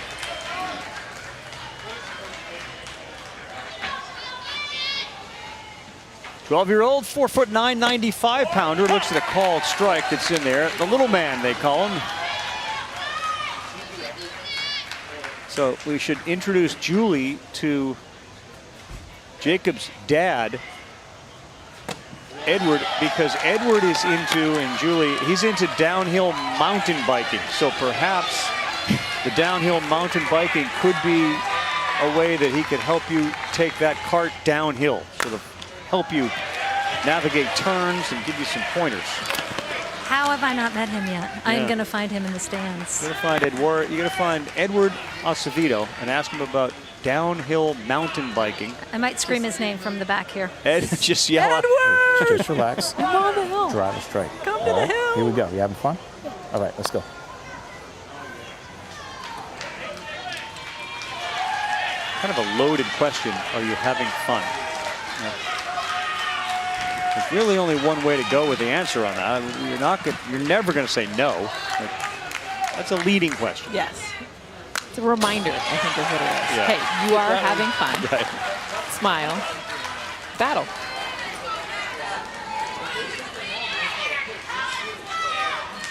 "12-year-old, 4'9", 95-pounder, looks at a called strike that's in there. The little man, they call him. So we should introduce Julie to Jacob's dad, Edward, because Edward is into, and Julie, he's into downhill mountain biking. So perhaps the downhill mountain biking could be a way that he could help you take that cart downhill, sort of help you navigate turns and give you some pointers. How have I not met him yet? Yeah. I'm going to find him in the stands. You're gonna find Edward Acevedo and ask him about downhill mountain biking. I might scream his name from the back here. Ed, just yell out. Edward! Just relax. Come on the hill. Drive it straight. Come to the hill. Here we go. You having fun? All right, let's go. Kind of a loaded question. Are you having fun? There's really only one way to go with the answer on that. You're never going to say no. That's a leading question. Yes. It's a reminder, I think is what it is. Yeah. Hey, you are having fun. Right. Smile. Battle.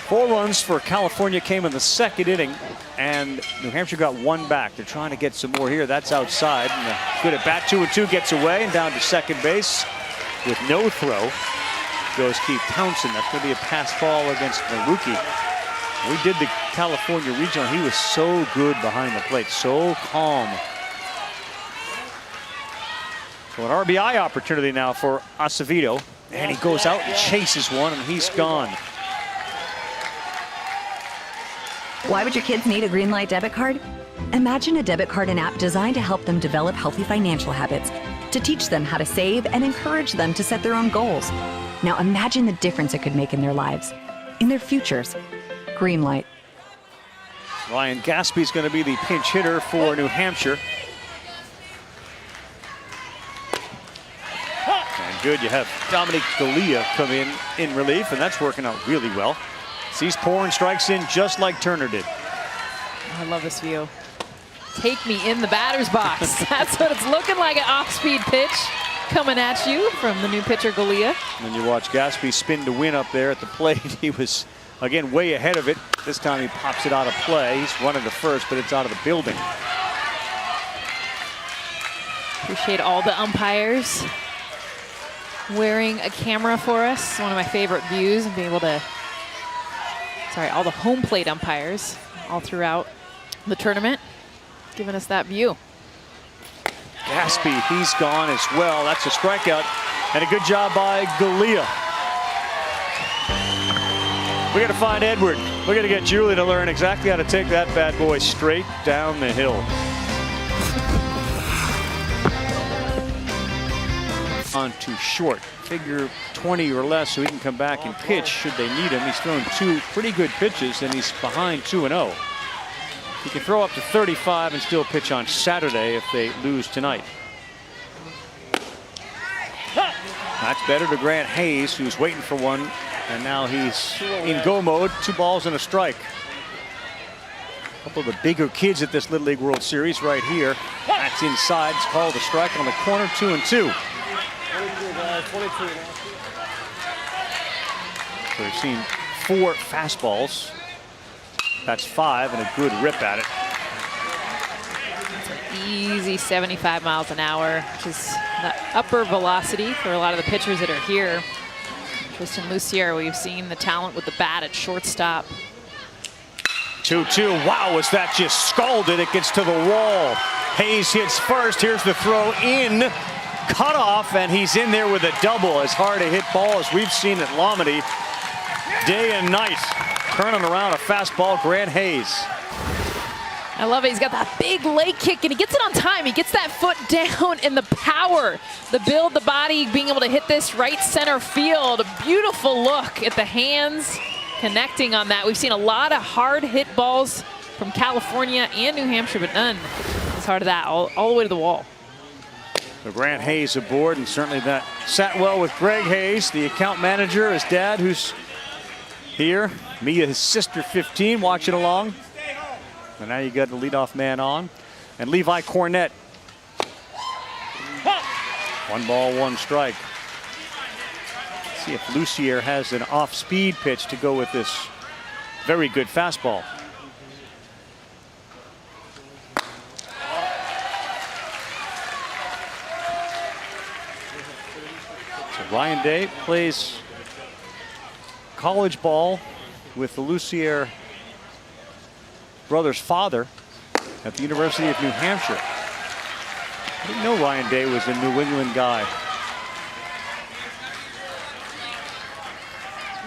Four runs for California came in the second inning, and New Hampshire got 1 back. They're trying to get some more here. That's outside. And good at bat, 2-2, gets away and down to second base with no throw. Goes Keith Townsend. That's going to be a pass ball against Maruki. We did the California Regional. He was so good behind the plate, so calm. So an RBI opportunity now for Acevedo. And he goes out and chases one, and he's gone. Why would your kids need a Greenlight debit card? Imagine a debit card and app designed to help them develop healthy financial habits, to teach them how to save and encourage them to set their own goals. Now imagine the difference it could make in their lives, in their futures. Greenlight. Ryan Gaspy's going to be the pinch hitter for New Hampshire. And good, you have Dominic Galea come in relief, and that's working out really well. Sees pouring strikes in just like Turner did. I love this view. Take me in the batter's box. That's what it's looking like, an off-speed pitch coming at you from the new pitcher, Galea. And you watch Gaspy spin to win up there at the plate. He was, again, way ahead of it. This time he pops it out of play. He's running to first, but it's out of the building. Appreciate all the umpires wearing a camera for us. One of my favorite views, and being able to, all the home plate umpires all throughout the tournament, giving us that view. Gaspy, he's gone as well. That's a strikeout, and a good job by Galea. We got to find Edward. We got to get Julie to learn exactly how to take that bad boy straight down the hill. On too short. Figure 20 or less so he can come back and pitch should they need him. He's thrown 2 pretty good pitches, and he's behind 2-0. He can throw up to 35 and still pitch on Saturday if they lose tonight. That's better to Grant Hayes, who's waiting for one, and now he's in go mode. 2 balls and a strike. A couple of the bigger kids at this Little League World Series right here. That's inside. It's called a strike on the corner. 2-2. 22. So we've seen 4 fastballs. That's 5 and a good rip at it. It's an easy 75 miles an hour, which is the upper velocity for a lot of the pitchers that are here. Tristan Lucier, we've seen the talent with the bat at shortstop. 2-2. Wow, was that just scalded? It gets to the wall. Hayes hits first. Here's the throw in. Cut off, and he's in there with a double. As hard a hit ball as we've seen at Lomity day and night. Turning around a fastball, Grant Hayes. I love it. He's got that big leg kick, and he gets it on time. He gets that foot down, and the power, the build, the body, being able to hit this right center field. A beautiful look at the hands connecting on that. We've seen a lot of hard hit balls from California and New Hampshire, but none as hard as that, all the way to the wall. So Grant Hayes aboard, and certainly that sat well with Greg Hayes, the account manager, his dad, who's here. Mia, his sister, 15, watching along. And now you got the leadoff man on. And Levi Cornett. 1 ball, 1 strike. Let's see if Lucier has an off-speed pitch to go with this very good fastball. So Ryan Day plays college ball with the Lucier brother's father at the University of New Hampshire. I didn't know Ryan Day was a New England guy.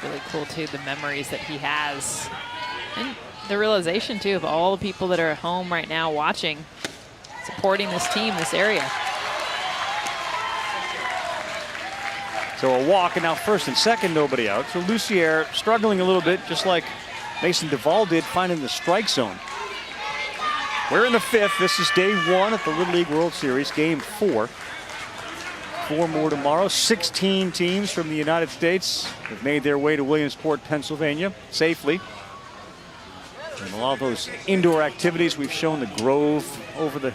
Really cool too, the memories that he has, and the realization too of all the people that are at home right now watching, supporting this team, this area. So a walk, and now first and second, nobody out. So Lucier struggling a little bit, just like Mason Duvall did, finding the strike zone. We're in the 5th. This is day 1 at the Little League World Series, game 4. 4 more tomorrow. 16 teams from the United States have made their way to Williamsport, Pennsylvania, safely. And a lot of those indoor activities, we've shown the Grove over the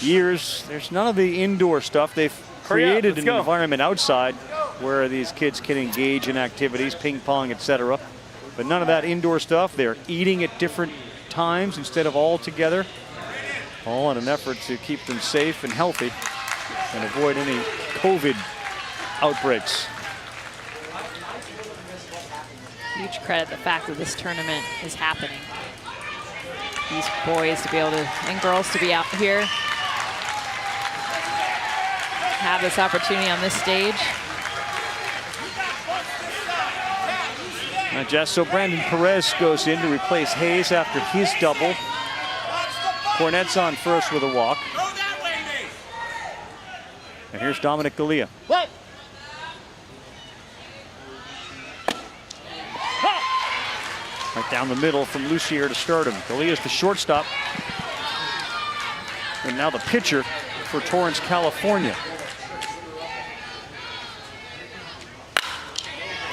years. There's none of the indoor stuff. They've created an environment outside where these kids can engage in activities, ping pong, etc. But none of that indoor stuff. They're eating at different times instead of all together, all in an effort to keep them safe and healthy and avoid any COVID outbreaks. Huge credit the fact that this tournament is happening. These boys to be able to, and girls to be out here, have this opportunity on this stage. Jess, so Brandon Perez goes in to replace Hayes after his double. Cornett's on first with a walk. And here's Dominic Galea. What? Right down the middle from Lucier to start him. Galea's the shortstop. And now the pitcher for Torrance, California.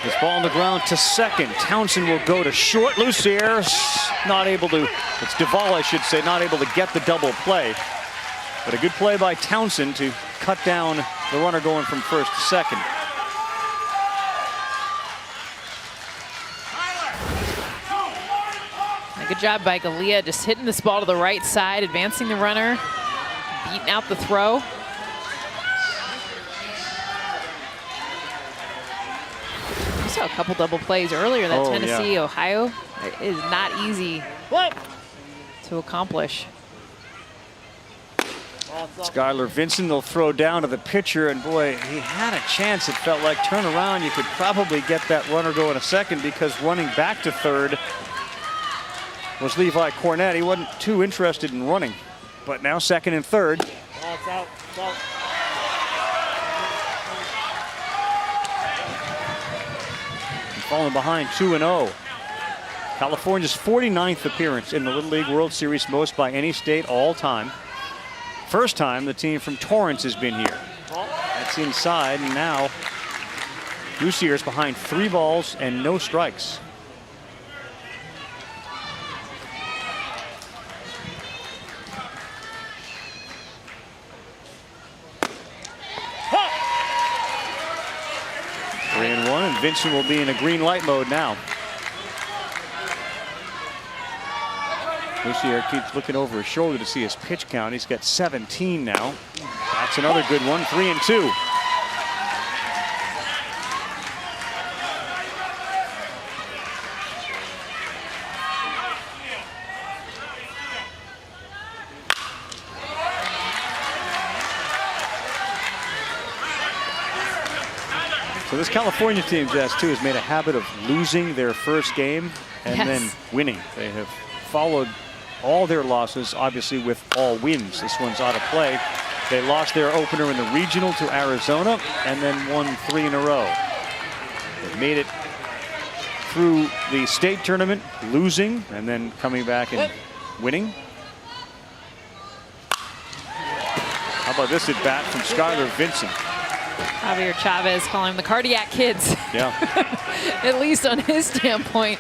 This ball on the ground to second. Townsend will go to short. Lucier's not able to, it's Duvall, I should say, not able to get the double play. But a good play by Townsend to cut down the runner going from first to second. A good job by Galea, just hitting this ball to the right side, advancing the runner, beating out the throw. We saw a couple double plays earlier. That Tennessee, Ohio, it is not easy to accomplish. Skylar Vincent will throw down to the pitcher, and boy, he had a chance. It felt like turn around. You could probably get that runner going a second, because running back to third was Levi Cornett. He wasn't too interested in running, but now second and third. It's out. It's out. Falling behind 2-0. California's 49th appearance in the Little League World Series, most by any state all time. First time the team from Torrance has been here. That's inside, and now Lucier's behind 3 balls and no strikes. Three and one, and Vincent will be in a green light mode now. Lucier keeps looking over his shoulder to see his pitch count. He's got 17 now. That's another good one, 3-2. So this California team, Jess, too, has made a habit of losing their first game and then winning. They have followed all their losses, obviously, with all wins. This one's out of play. They lost their opener in the regional to Arizona and then won 3 in a row. They made it through the state tournament, losing and then coming back and winning. How about this at bat from Skylar Vincent? Javier Chavez calling them the cardiac kids. Yeah. At least on his standpoint.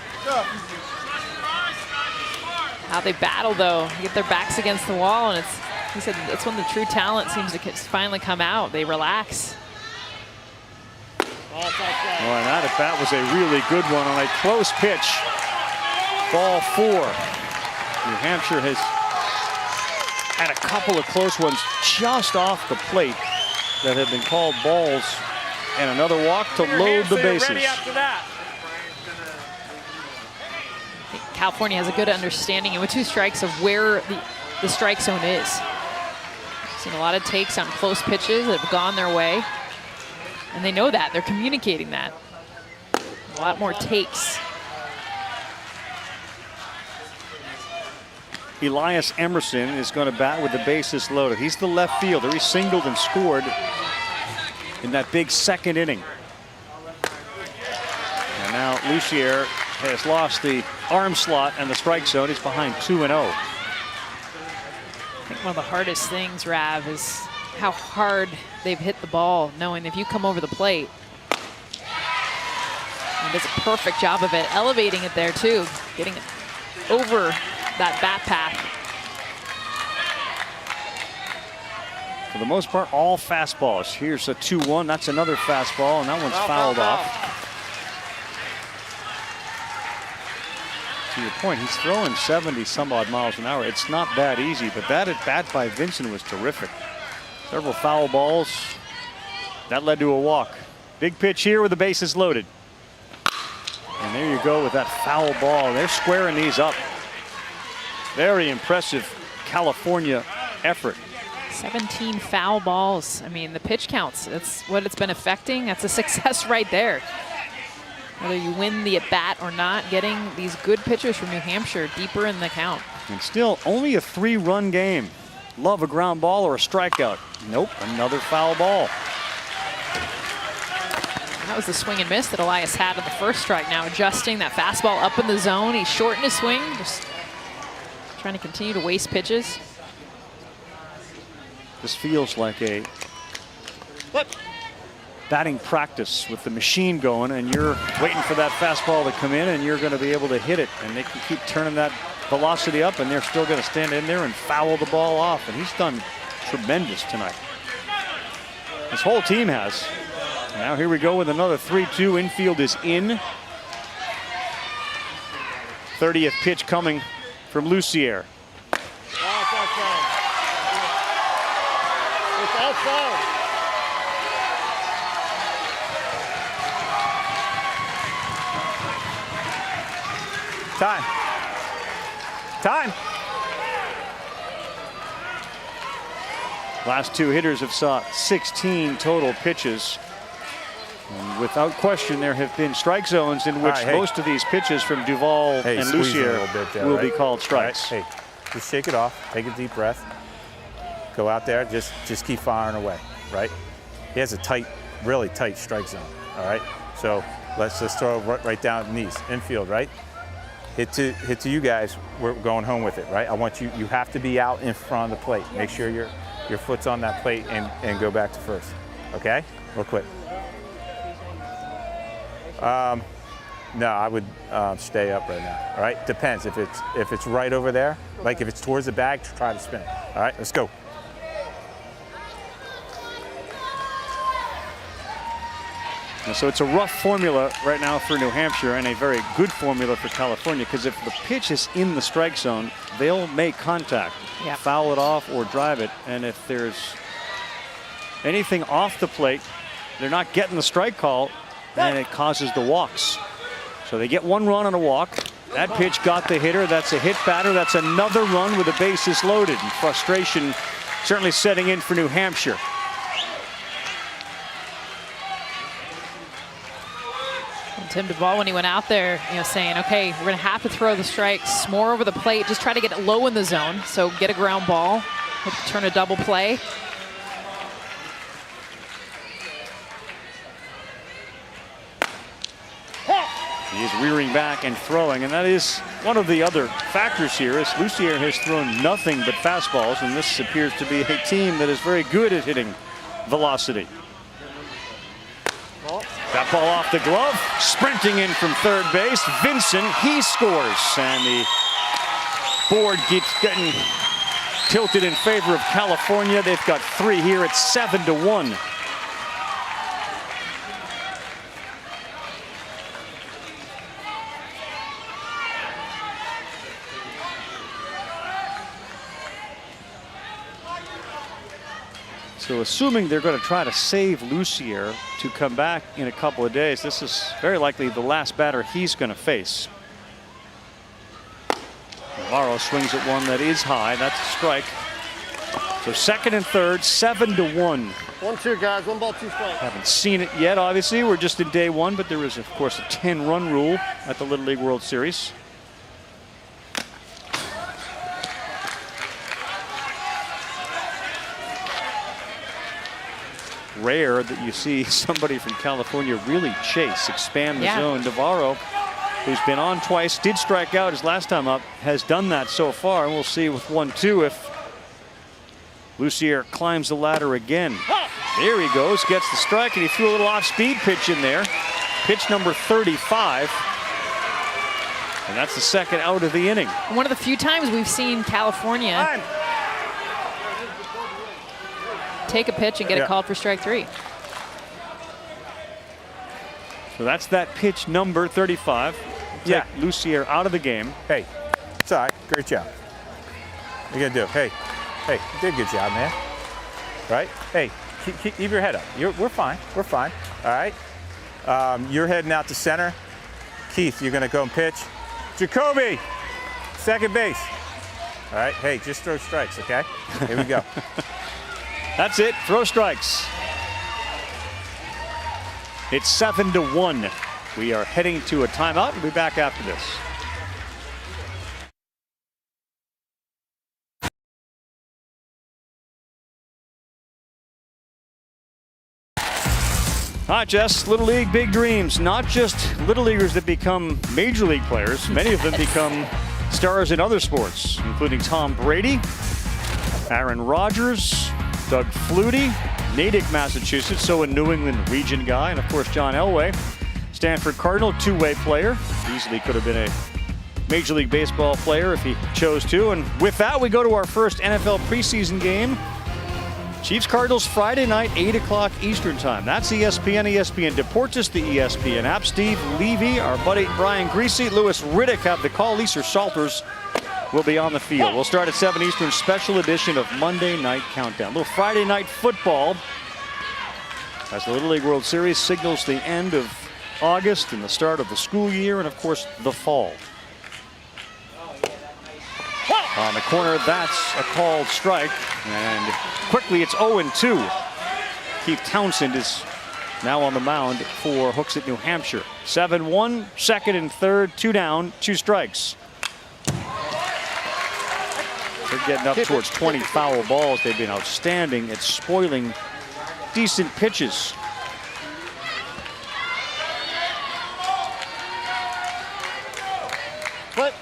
How they battle, though. They get their backs against the wall, and he said that's when the true talent seems to finally come out. They relax. Oh, and that at bat was a really good one on a close pitch. Ball 4. New Hampshire has had a couple of close ones just off the plate that have been called balls, and another walk to load the bases. I think California has a good understanding with 2 strikes of where the strike zone is. Seen a lot of takes on close pitches that have gone their way, and they know that. They're communicating that. A lot more takes. Elias Emerson is going to bat with the bases loaded. He's the left fielder. He singled and scored in that big second inning. And now Lucier has lost the arm slot and the strike zone. He's behind 2-0. I think one of the hardest things, Rav, is how hard they've hit the ball, knowing if you come over the plate. He does a perfect job of it, elevating it there too, getting it over that bat path. For the most part, all fastballs. Here's a 2-1. That's another fastball, and that one's fouled off. To your point, he's throwing 70-some-odd miles an hour. It's not that easy, but that at bat by Vincent was terrific. Several foul balls. That led to a walk. Big pitch here with the bases loaded. And there you go with that foul ball. They're squaring these up. Very impressive California effort. 17 foul balls. I mean, the pitch counts. That's what it's been affecting. That's a success right there. Whether you win the at-bat or not, getting these good pitchers from New Hampshire deeper in the count. And still only a 3-run game. Love a ground ball or a strikeout. Nope, another foul ball. That was the swing and miss that Elias had at the first strike. Now adjusting that fastball up in the zone. He shortened his swing, just trying to continue to waste pitches. This feels like a batting practice with the machine going, and you're waiting for that fastball to come in, and you're going to be able to hit it. And they can keep turning that velocity up, and they're still going to stand in there and foul the ball off. And he's done tremendous tonight. This whole team has. And now here we go with another 3-2. Infield is in. 30th pitch coming from Lucier. It's outside. Time. Last 2 hitters have saw 16 total pitches. And without question, there have been strike zones in which most of these pitches from Duvall and Lucier will be called strikes. Hey, just shake it off. Take a deep breath. Go out there. Just keep firing away. Right. He has a tight, really tight strike zone. All right. So let's just throw right down the knees. Infield. Right. Hit to you guys. We're going home with it. Right. I want you. You have to be out in front of the plate. Make sure your foot's on that plate and go back to first. Okay. Real quick. No, I would stay up right now. All right, depends. If it's right over there, like if it's towards the bag, try to spin it. All right, let's go. So it's a rough formula right now for New Hampshire and a very good formula for California, because if the pitch is in the strike zone, they'll make contact, foul it off or drive it. And if there's anything off the plate, they're not getting the strike call, and it causes the walks. So they get 1 run on a walk. That pitch got the hitter. That's a hit batter. That's another run with the bases loaded. And frustration certainly setting in for New Hampshire. And Tim Duvall, when he went out there, saying, okay, we're going to have to throw the strikes more over the plate, just try to get it low in the zone, so get a ground ball, turn a double play. He is rearing back and throwing, and that is one of the other factors here, as Lucier has thrown nothing but fastballs, and this appears to be a team that is very good at hitting velocity. That ball off the glove, sprinting in from third base, Vincent, he scores, and the board keeps getting tilted in favor of California. They've got 3 here. It's 7-1. So assuming they're going to try to save Lucier to come back in a couple of days, this is very likely the last batter he's going to face. Navarro swings at one that is high. That's a strike. So second and third, 7-1. 1-2, guys. 1 ball, 2 strikes. Haven't seen it yet, obviously. We're just in day 1, but there is, of course, a 10-run rule at the Little League World Series. Rare that you see somebody from California really chase, expand the zone. Navarro, who's been on twice, did strike out his last time up, has done that so far, and we'll see with 1-2 if Lucier climbs the ladder again. There he goes, gets the strike, and he threw a little off-speed pitch in there. Pitch number 35. And that's the second out of the inning. One of the few times we've seen California take a pitch and get it called for strike 3. So that's that pitch number 35. Take Lucier out of the game. Hey, it's all right. Great job. What are you gonna do? Hey, you did a good job, man. Right? Hey, keep your head up. We're fine. We're fine. All right. You're heading out to center. Keith, you're gonna go and pitch. Jacoby, second base. All right. Hey, just throw strikes, okay? Here we go. That's it. Throw strikes. It's 7-1. We are heading to a timeout. We'll be back after this. All right, Jess. Little League, big dreams. Not just Little Leaguers that become Major League players. Many of them become stars in other sports, including Tom Brady, Aaron Rodgers, Doug Flutie, Natick, Massachusetts, so a New England region guy, and of course John Elway, Stanford Cardinal, two-way player. Easily could have been a Major League Baseball player if he chose to. And with that, we go to our first NFL preseason game. Chiefs-Cardinals Friday night, 8 o'clock Eastern time. That's ESPN, ESPN Deportes, the ESPN app. Steve Levy, our buddy Brian Greasy, Louis Riddick have the call. Lisa Salters will be on the field. We'll start at 7 Eastern, special edition of Monday Night Countdown. A little Friday night football as the Little League World Series signals the end of August and the start of the school year and, of course, the fall. On the corner, that's a called strike. And quickly, it's 0-2. Keith Townsend is now on the mound for Hooksett, New Hampshire. 7-1, second and third, 2 down, 2 strikes. They're getting up towards 20 foul balls. They've been outstanding at spoiling decent pitches. What?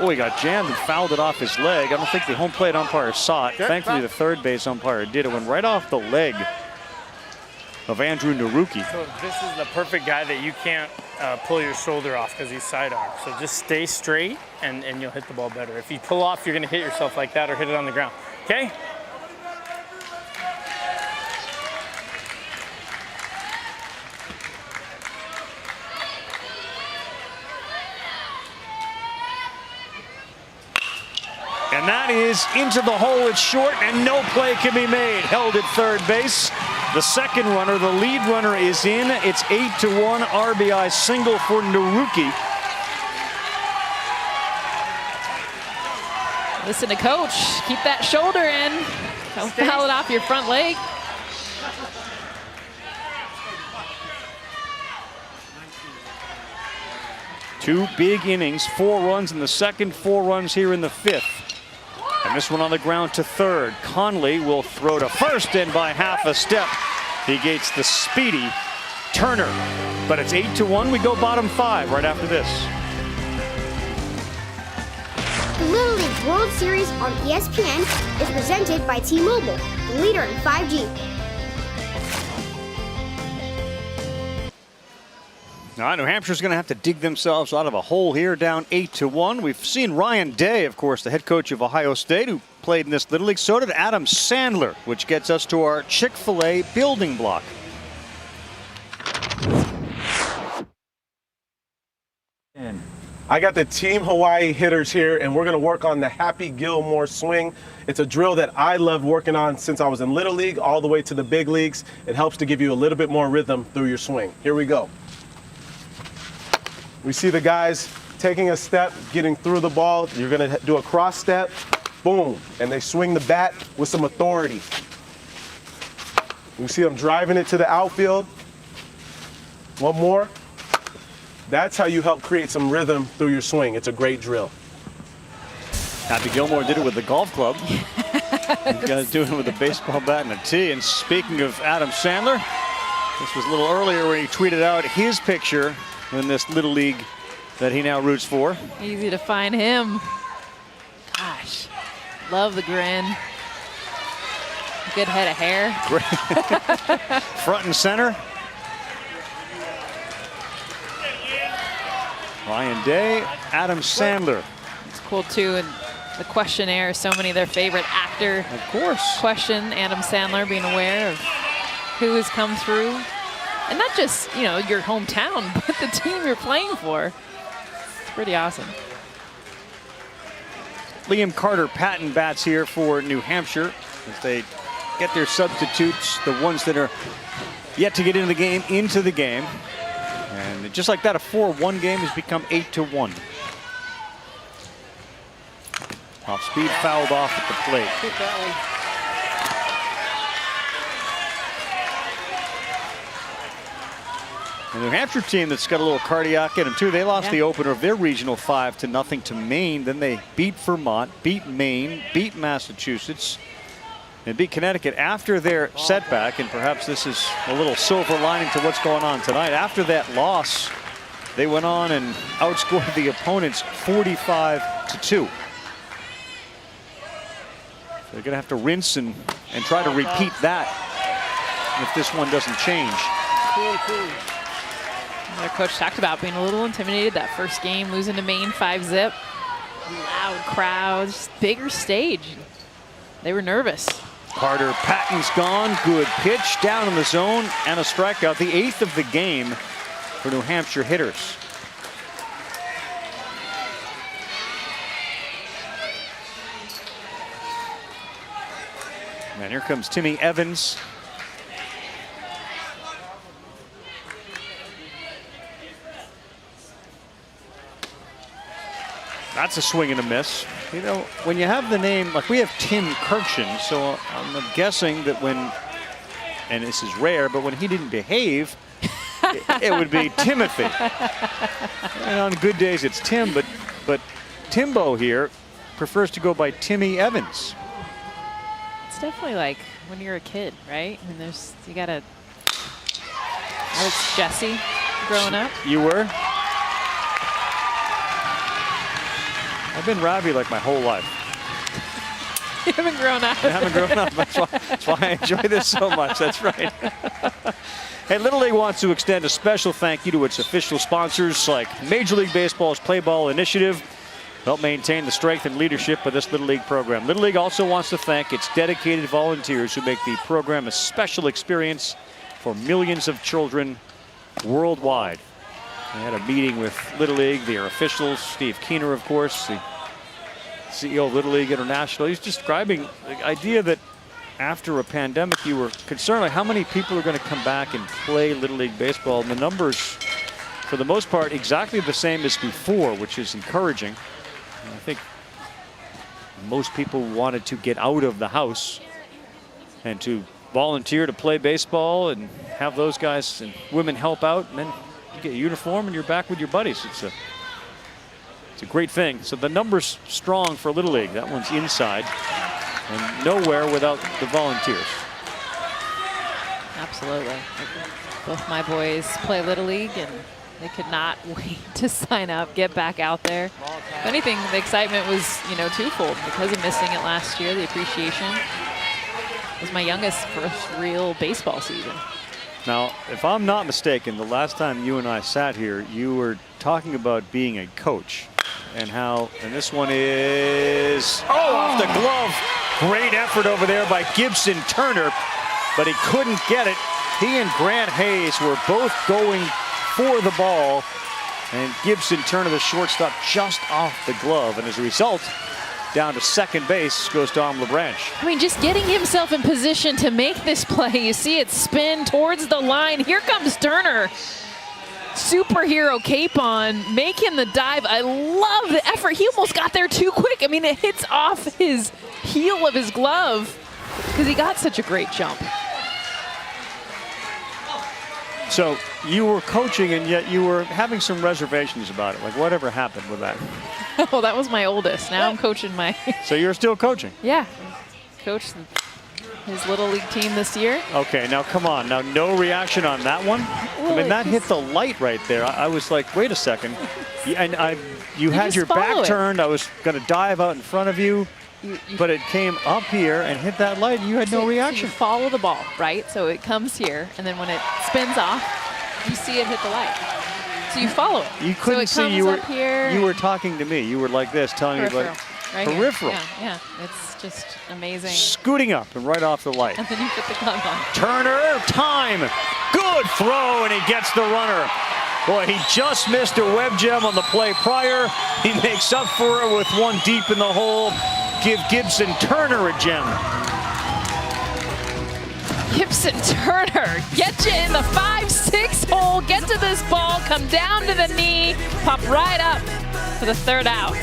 Oh, he got jammed and fouled it off his leg. I don't think the home plate umpire saw it. Thankfully, the third base umpire did. It went right off the leg of Andrew Naruki. So this is the perfect guy that you can't pull your shoulder off because he's sidearm. So just stay straight and you'll hit the ball better. If you pull off, you're going to hit yourself like that or hit it on the ground. Okay? And that is into the hole. It's short and no play can be made. Held at third base. The second runner, the lead runner, is in. It's 8-1 RBI single for Naruki. Listen to coach. Keep that shoulder in. Don't foul it off your front leg. 2 big innings, 4 runs in the second, 4 runs here in the 5th. And this one on the ground to third. Conley will throw to first, and by half a step, he gets the speedy Turner. But it's 8-1. We go bottom 5 right after this. The Little League World Series on ESPN is presented by T-Mobile, the leader in 5G. All right, New Hampshire's going to have to dig themselves out of a hole here, down 8-1. We've seen Ryan Day, of course, the head coach of Ohio State, who played in this Little League. So did Adam Sandler, which gets us to our Chick-fil-A building block. I got the Team Hawaii hitters here, and we're going to work on the Happy Gilmore swing. It's a drill that I loved working on since I was in Little League all the way to the big leagues. It helps to give you a little bit more rhythm through your swing. Here we go. We see the guys taking a step, getting through the ball. You're going to do a cross step, boom, and they swing the bat with some authority. We see them driving it to the outfield. One more. That's how you help create some rhythm through your swing. It's a great drill. Happy Gilmore did it with the golf club. You guys doing it with a baseball bat and a tee. And speaking of Adam Sandler, this was a little earlier when he tweeted out his picture in this Little League that he now roots for. Easy to find him. Gosh, love the grin. Good head of hair. Front and center. Ryan Day, Adam Sandler. It's cool too, and the questionnaire, so many of their favorite actor. Of course. Question Adam Sandler, being aware of who has come through. And not just, you know, your hometown, but the team you're playing for. It's pretty awesome. Liam Carter Patton bats here for New Hampshire as they get their substitutes, the ones that are yet to get into the game. And just like that, a 4-1 game has become 8-1. Off speed, fouled off at the plate. Keep that The New Hampshire team that's got a little cardiac in them too. They lost the opener of their regional 5-0 to Maine. Then they beat Vermont, beat Maine, beat Massachusetts, and beat Connecticut after their setback. And perhaps this is a little silver lining to what's going on tonight. After that loss, they went on and outscored the opponents 45-2. So they're going to have to rinse and try to repeat that if this one doesn't change. Their coach talked about being a little intimidated that first game, losing to Maine 5-0. Loud crowds, bigger stage. They were nervous. Carter Patton's gone. Good pitch down in the zone and a strikeout. The 8th of the game for New Hampshire hitters. And here comes Timmy Evans. That's a swing and a miss. You know, when you have the name, like we have Tim Kirkshin, so I'm guessing that when, and this is rare, but when he didn't behave, it would be Timothy. And on good days it's Tim, but Timbo here prefers to go by Timmy Evans. It's definitely like when you're a kid, right? And you gotta. I was Jesse growing up. You were? I've been Robbie like my whole life. You haven't grown up. I haven't grown up. That's why I enjoy this so much. That's right. Hey, Little League wants to extend a special thank you to its official sponsors like Major League Baseball's Play Ball Initiative. Help maintain the strength and leadership of this Little League program. Little League also wants to thank its dedicated volunteers who make the program a special experience for millions of children worldwide. I had a meeting with Little League, their officials, Steve Keener, of course, the CEO of Little League International. He's describing the idea that after a pandemic, you were concerned like how many people are going to come back and play Little League baseball. And the numbers, for the most part, exactly the same as before, which is encouraging. And I think most people wanted to get out of the house and to volunteer to play baseball and have those guys and women help out, and then you get a uniform and you're back with your buddies. It's a It's a great thing. So the number's strong for Little League. That one's inside. And nowhere without the volunteers. Absolutely. Both my boys play Little League, and they could not wait to sign up, get back out there. If anything, the excitement was, you know, twofold because of missing it last year. The appreciation. It was my youngest first real baseball season. Now, if I'm not mistaken, the last time you and I sat here, you were talking about being a coach and how, and this one is, off the glove. Great effort over there by Gibson Turner, but he couldn't get it. He and Grant Hayes were both going for the ball, and Gibson Turner, the shortstop, just off the glove, and as a result, down to second base goes Dom LeBranch. I mean, just getting himself in position to make this play. You see it spin towards the line. Here comes Turner. Superhero cape on, making the dive. I love the effort. He almost got there too quick. I mean, it hits off his heel of his glove because he got such a great jump. So you were coaching, and yet you were having some reservations about it. Like, whatever happened with that? Oh, that was my oldest. Now I'm coaching my... So you're still coaching? Yeah. Coached his Little League team this year. Okay, now come on. Now, no reaction on that one? Well, I mean, that hit the light right there. I was like, wait a second. And you had your back turned. I was going to dive out in front of you. But it came up here and hit that light, and you had no reaction. So you follow the ball, right? So it comes here, and then when it spins off, you see it hit the light. So you follow it. You couldn't so it see. You were talking to me. You were like this, telling me about right peripheral. Here. Yeah, it's just amazing. Scooting up and right off the light. And then you put the glove on. Turner, time. Good throw, and he gets the runner. Boy, he just missed a web gem on the play prior. He makes up for it with one deep in the hole. Give Gibson Turner a gem. Gibson Turner, get you in the 5-6 hole, get to this ball, come down to the knee, pop right up for the third out.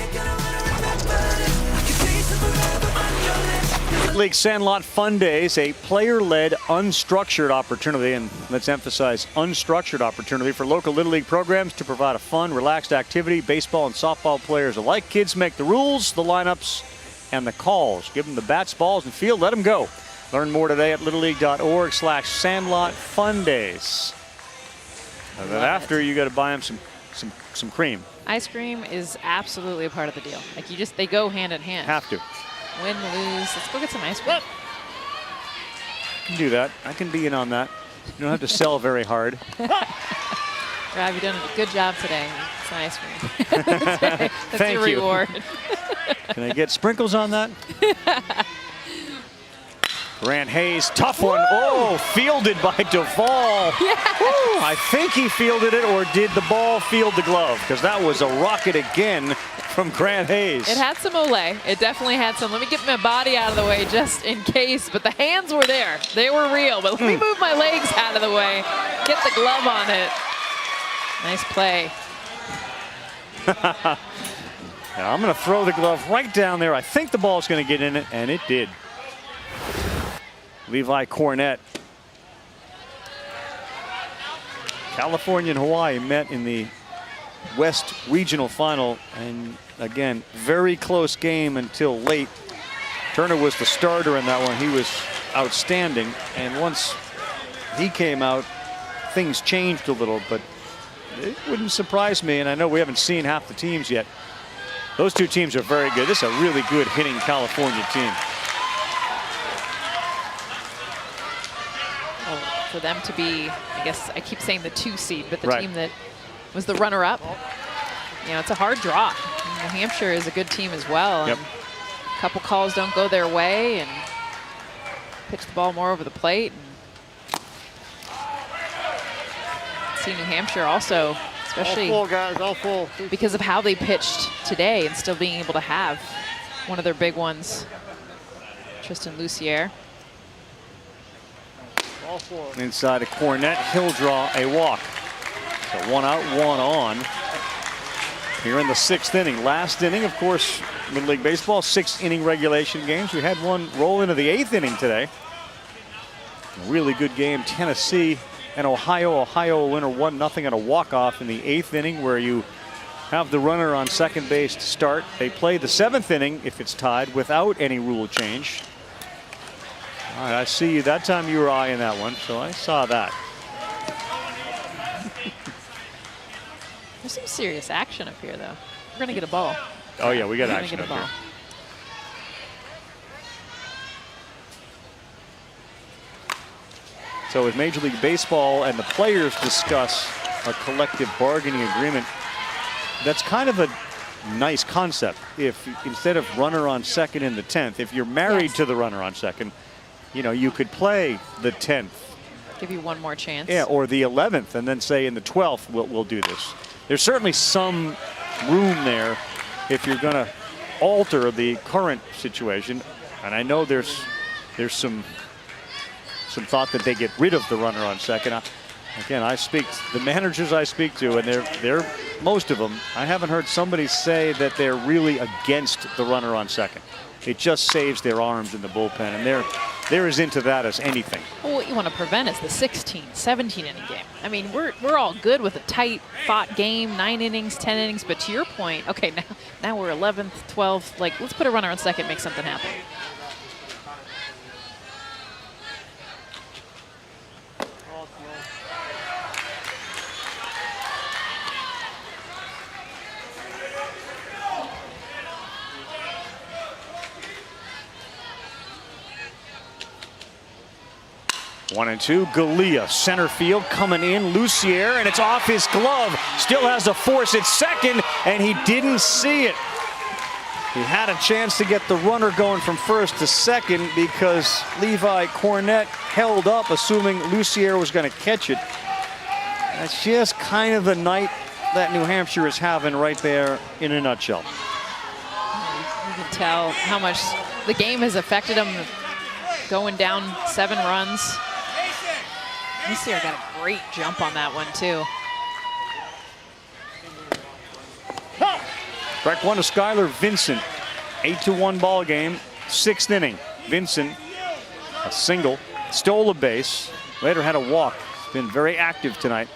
League Sandlot Fun Days, a player-led unstructured opportunity, and let's emphasize unstructured opportunity for local Little League programs to provide a fun, relaxed activity. Baseball and softball players alike. Kids make the rules, the lineups, and the calls. Give them the bats, balls, and field. Let them go. Learn more today at littleleague.org/Sandlot Fun Days. And then after, you got to buy them some cream. Ice cream is absolutely a part of the deal. Like they go hand in hand. Have to. Win, lose. Let's go get some ice cream. You can do that. I can be in on that. You don't have to sell very hard. Rob, you've done a good job today. It's an ice cream. That's Thank your you. reward. Can I get sprinkles on that? Grant Hayes, tough one. Oh, fielded by Duvall. Yes. I think he fielded it, or did the ball field the glove? Because that was a rocket again from Grant Hayes. It had some Olay. It definitely had some. Let me get my body out of the way just in case. But the hands were there. They were real. But let me move my legs out of the way. Get the glove on it. Nice play. Now I'm going to throw the glove right down there. I think the ball's going to get in it, and it did. Levi Cornett. California and Hawaii met in the West Regional Final, and again, very close game until late. Turner was the starter in that one. He was outstanding, and once he came out, things changed a little, but it wouldn't surprise me, and I know we haven't seen half the teams yet. Those two teams are very good. This is a really good hitting California team. For them to be, I guess I keep saying the 2 seed, but the right. team that was the runner-up, you know, it's a hard draw. New Hampshire is a good team as well. Yep. A couple calls don't go their way and pitch the ball more over the plate. And see New Hampshire also, especially all full, guys, all full. Because of how they pitched today and still being able to have one of their big ones, Tristan Lucier. Inside a Cornett, he'll draw a walk. So 1 out, 1 on. Here in the 6th inning. Last inning, of course, Little League Baseball, 6-inning regulation games. We had one roll into the 8th inning today. A really good game. Tennessee and Ohio. Ohio winner 1-0 at a walk-off in the 8th inning, where you have the runner on second base to start. They play the 7th inning if it's tied without any rule change. All right, I see you. That time you were eyeing that one, so I saw that. There's some serious action up here, though. We're going to get a ball. Oh, yeah, we got action up here. So as Major League Baseball and the players discuss a collective bargaining agreement, that's kind of a nice concept. If instead of runner on second in the 10th, if you're married to the runner on second, you know, you could play the 10th. Give you one more chance. Yeah, or the 11th, and then say in the 12th we'll do this. There's certainly some room there if you're going to alter the current situation, and I know there's some thought that they get rid of the runner on second. Again, I speak to the managers I speak to, and they're most of them. I haven't heard somebody say that they're really against the runner on second. It just saves their arms in the bullpen, and they're as into that as anything. Well, what you want to prevent is the 16, 17 inning game. I mean, we're all good with a tight fought game, 9 innings, 10 innings, but to your point, okay, now we're 11th, 12th, like let's put a runner on second, make something happen. 1-2. Galea, center field, coming in. Lucier, and it's off his glove. Still has to force it second, and he didn't see it. He had a chance to get the runner going from first to second because Levi Cornett held up, assuming Lucier was going to catch it. That's just kind of the night that New Hampshire is having right there in a nutshell. You can tell how much the game has affected them, going down 7 runs. Lucier got a great jump on that one, too. Strike one to Skylar Vincent. 8-1 ball game. 6th inning. Vincent, a single, stole a base, later had a walk. He's been very active tonight.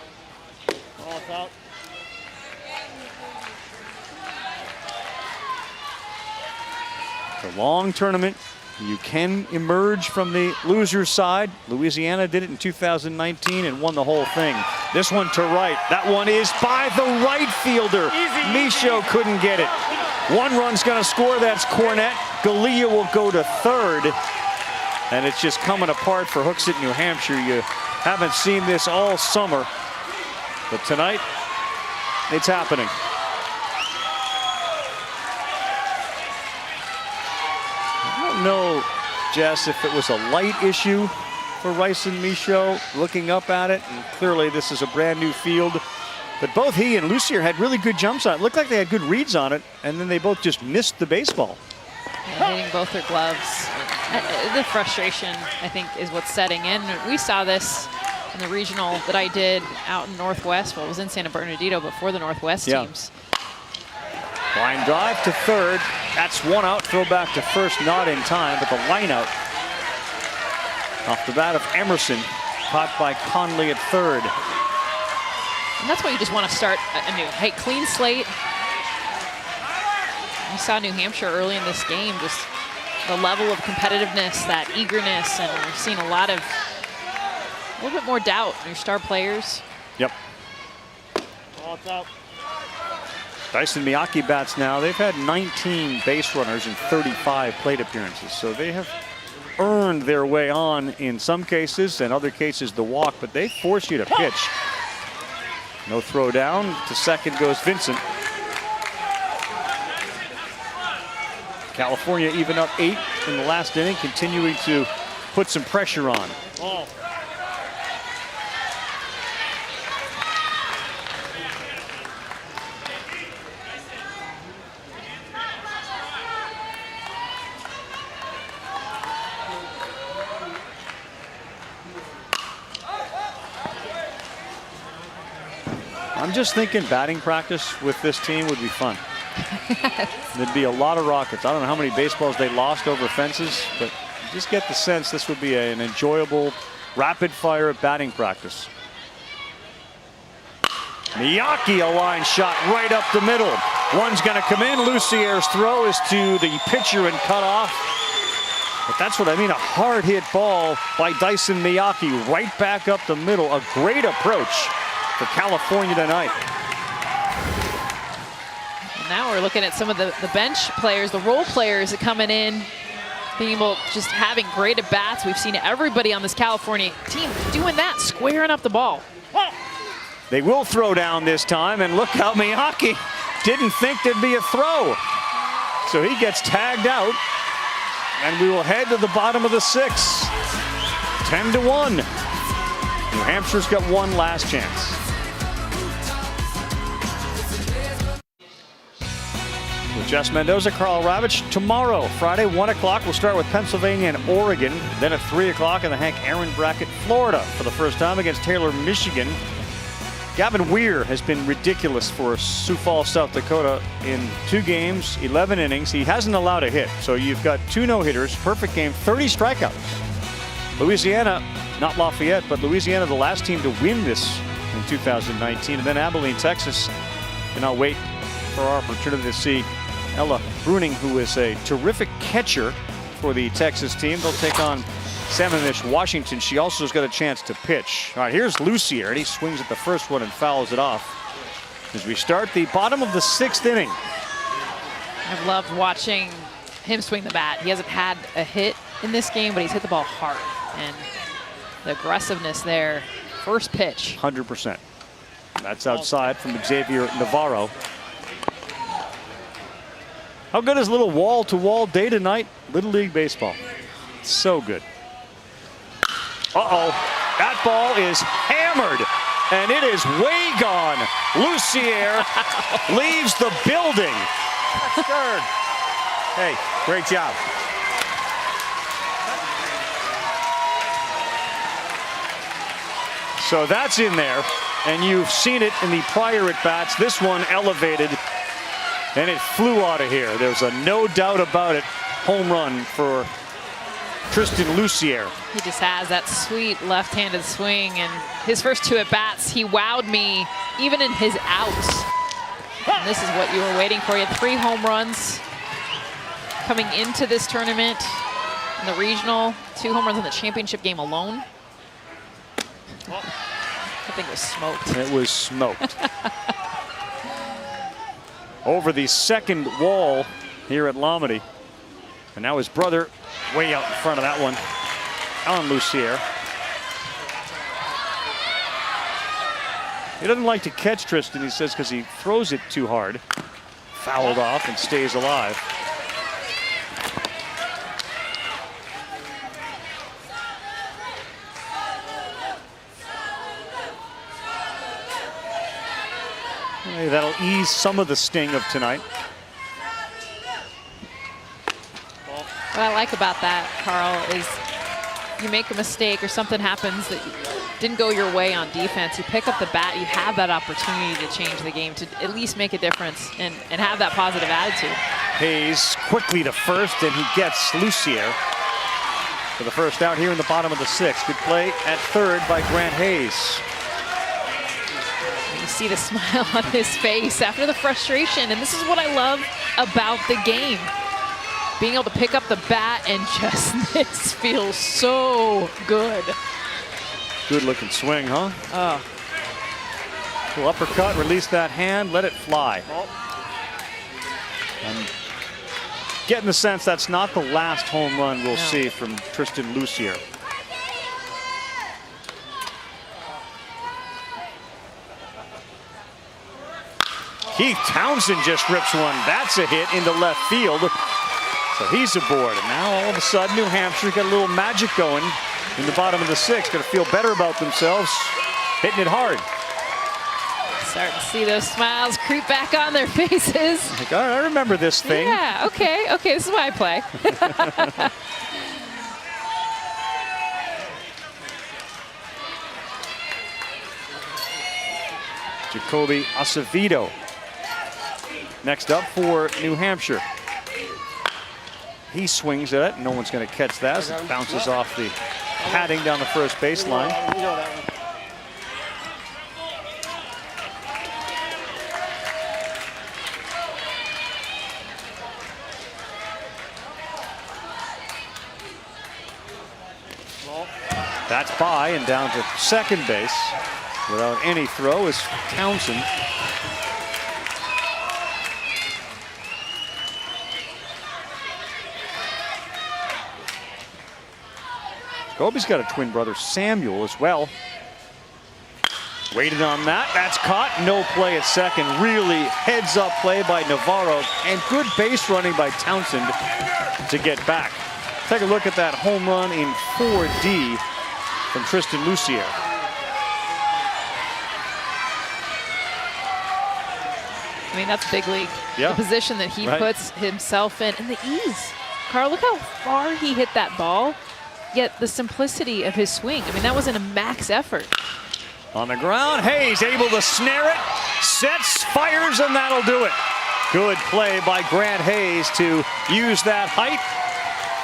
It's a long tournament. You can emerge from the loser's side. Louisiana did it in 2019 and won the whole thing. This one to right. That one is by the right fielder. Michaud couldn't get it. 1 run's going to score. That's Cornett. Galea will go to third. And it's just coming apart for Hooksett, New Hampshire. You haven't seen this all summer. But tonight, it's happening. No, Jess, if it was a light issue for Rice and Michaud looking up at it, and clearly this is a brand new field, but both he and Lucier had really good jumps on it. Looked like they had good reads on it, and then they both just missed the baseball. Yeah, hitting both their gloves. The frustration, I think, is what's setting in. We saw this in the regional that I did out in Northwest. Well, it was in Santa Bernardino before the Northwest teams. Line drive to third. That's 1 out. Throw back to first, not in time, but the line out off the bat of Emerson, caught by Conley at third. And that's why you just want to start anew. Hey, clean slate. We saw New Hampshire early in this game, just the level of competitiveness, that eagerness, and we've seen a little bit more doubt in your star players. Yep. It's out. Dyson Miyake bats now. They've had 19 base runners in 35 plate appearances, so they have earned their way on in some cases, and other cases the walk, but they force you to pitch. No throw down. To second goes Vincent. California even up 8 in the last inning, continuing to put some pressure on. I'm just thinking batting practice with this team would be fun. There'd be a lot of rockets. I don't know how many baseballs they lost over fences, but you just get the sense this would be an enjoyable, rapid-fire batting practice. Miyake, a line shot right up the middle. One's going to come in. Lucier's throw is to the pitcher and cut off. But that's what I mean, a hard hit ball by Dyson Miyake right back up the middle. A great approach for California tonight. And now we're looking at some of the bench players, the role players coming in, being able, just having great at bats. We've seen everybody on this California team doing that, squaring up the ball. They will throw down this time, and look how Miyake didn't think there'd be a throw. So he gets tagged out, and we will head to the bottom of the 6th. 10-1. New Hampshire's got one last chance. With Jess Mendoza, Carl Ravitch. Tomorrow, Friday, 1 o'clock, we'll start with Pennsylvania and Oregon. Then at 3 o'clock in the Hank Aaron bracket, Florida for the first time against Taylor, Michigan. Gavin Weir has been ridiculous for Sioux Falls, South Dakota in 2 games, 11 innings. He hasn't allowed a hit. So you've got 2 no-hitters, perfect game, 30 strikeouts. Louisiana, not Lafayette, but Louisiana, the last team to win this in 2019. And then Abilene, Texas, cannot wait for our opportunity to see Ella Bruning, who is a terrific catcher for the Texas team. They'll take on Sammamish, Washington. She also has got a chance to pitch. All right, here's Lucier, and he swings at the first one and fouls it off as we start the bottom of the 6th inning. I've loved watching him swing the bat. He hasn't had a hit in this game, but he's hit the ball hard. And the aggressiveness there, first pitch. 100%. That's outside from Xavier Navarro. How good is a little wall-to-wall day tonight? Little League Baseball. So good. Uh-oh, that ball is hammered, and it is way gone. Lucier leaves the building. That's third. Hey, great job. So that's in there, and you've seen it in the prior at-bats. This one elevated, and it flew out of here. There's a no doubt about it home run for Tristan Lucier. He just has that sweet left-handed swing, and his first 2 at-bats, he wowed me even in his outs. And this is what you were waiting for. He had 3 home runs coming into this tournament in the regional, 2 home runs in the championship game alone. I think it was smoked. It was smoked. Over the second wall here at Lomity. And now his brother way out in front of that one on Lucier. He doesn't like to catch Tristan, he says, because he throws it too hard. Fouled off and stays alive. Hey, that'll ease some of the sting of tonight. What I like about that, Carl, is you make a mistake or something happens that didn't go your way on defense. You pick up the bat, you have that opportunity to change the game, to at least make a difference and have that positive attitude. Hayes quickly to first, and he gets Lucier for the first out here in the bottom of the 6th. Good play at third by Grant Hayes. You see the smile on his face after the frustration, and this is what I love about the game. Being able to pick up the bat and just, this feels so good. Good looking swing, huh? Oh. Little uppercut, release that hand, let it fly. I'm getting the sense that's not the last home run we'll see from Tristan Lucier. Keith Townsend just rips one. That's a hit into left field. So he's aboard, and now all of a sudden New Hampshire got a little magic going in the bottom of the 6th. Going to feel better about themselves, hitting it hard. Starting to see those smiles creep back on their faces. Like, all right, I remember this thing. Yeah, okay, this is why I play. Jacoby Acevedo next up for New Hampshire. He swings at it. No one's going to catch that as it bounces off the padding down the first baseline. That's by, and down to second base without any throw is Townsend. Kobe's got a twin brother, Samuel, as well. Waited on that. That's caught. No play at second. Really heads-up play by Navarro, and good base running by Townsend to get back. Take a look at that home run in 4D from Tristan Lucier. I mean, that's big league. Yeah. The position that he puts himself in, and the ease. Carl, look how far he hit that ball, yet the simplicity of his swing. I mean, that wasn't a max effort. On the ground, Hayes able to snare it, sets, fires, and that'll do it. Good play by Grant Hayes to use that height,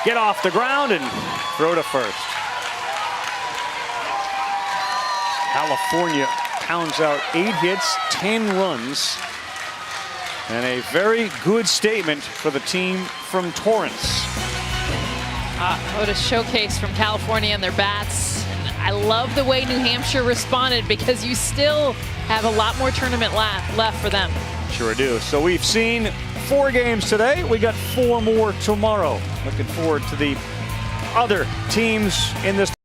get off the ground, and throw to first. California pounds out 8 hits, 10 runs, and a very good statement for the team from Torrance. What a showcase from California and their bats. I love the way New Hampshire responded, because you still have a lot more tournament left for them. Sure do. So we've seen 4 games today. We got 4 more tomorrow. Looking forward to the other teams in this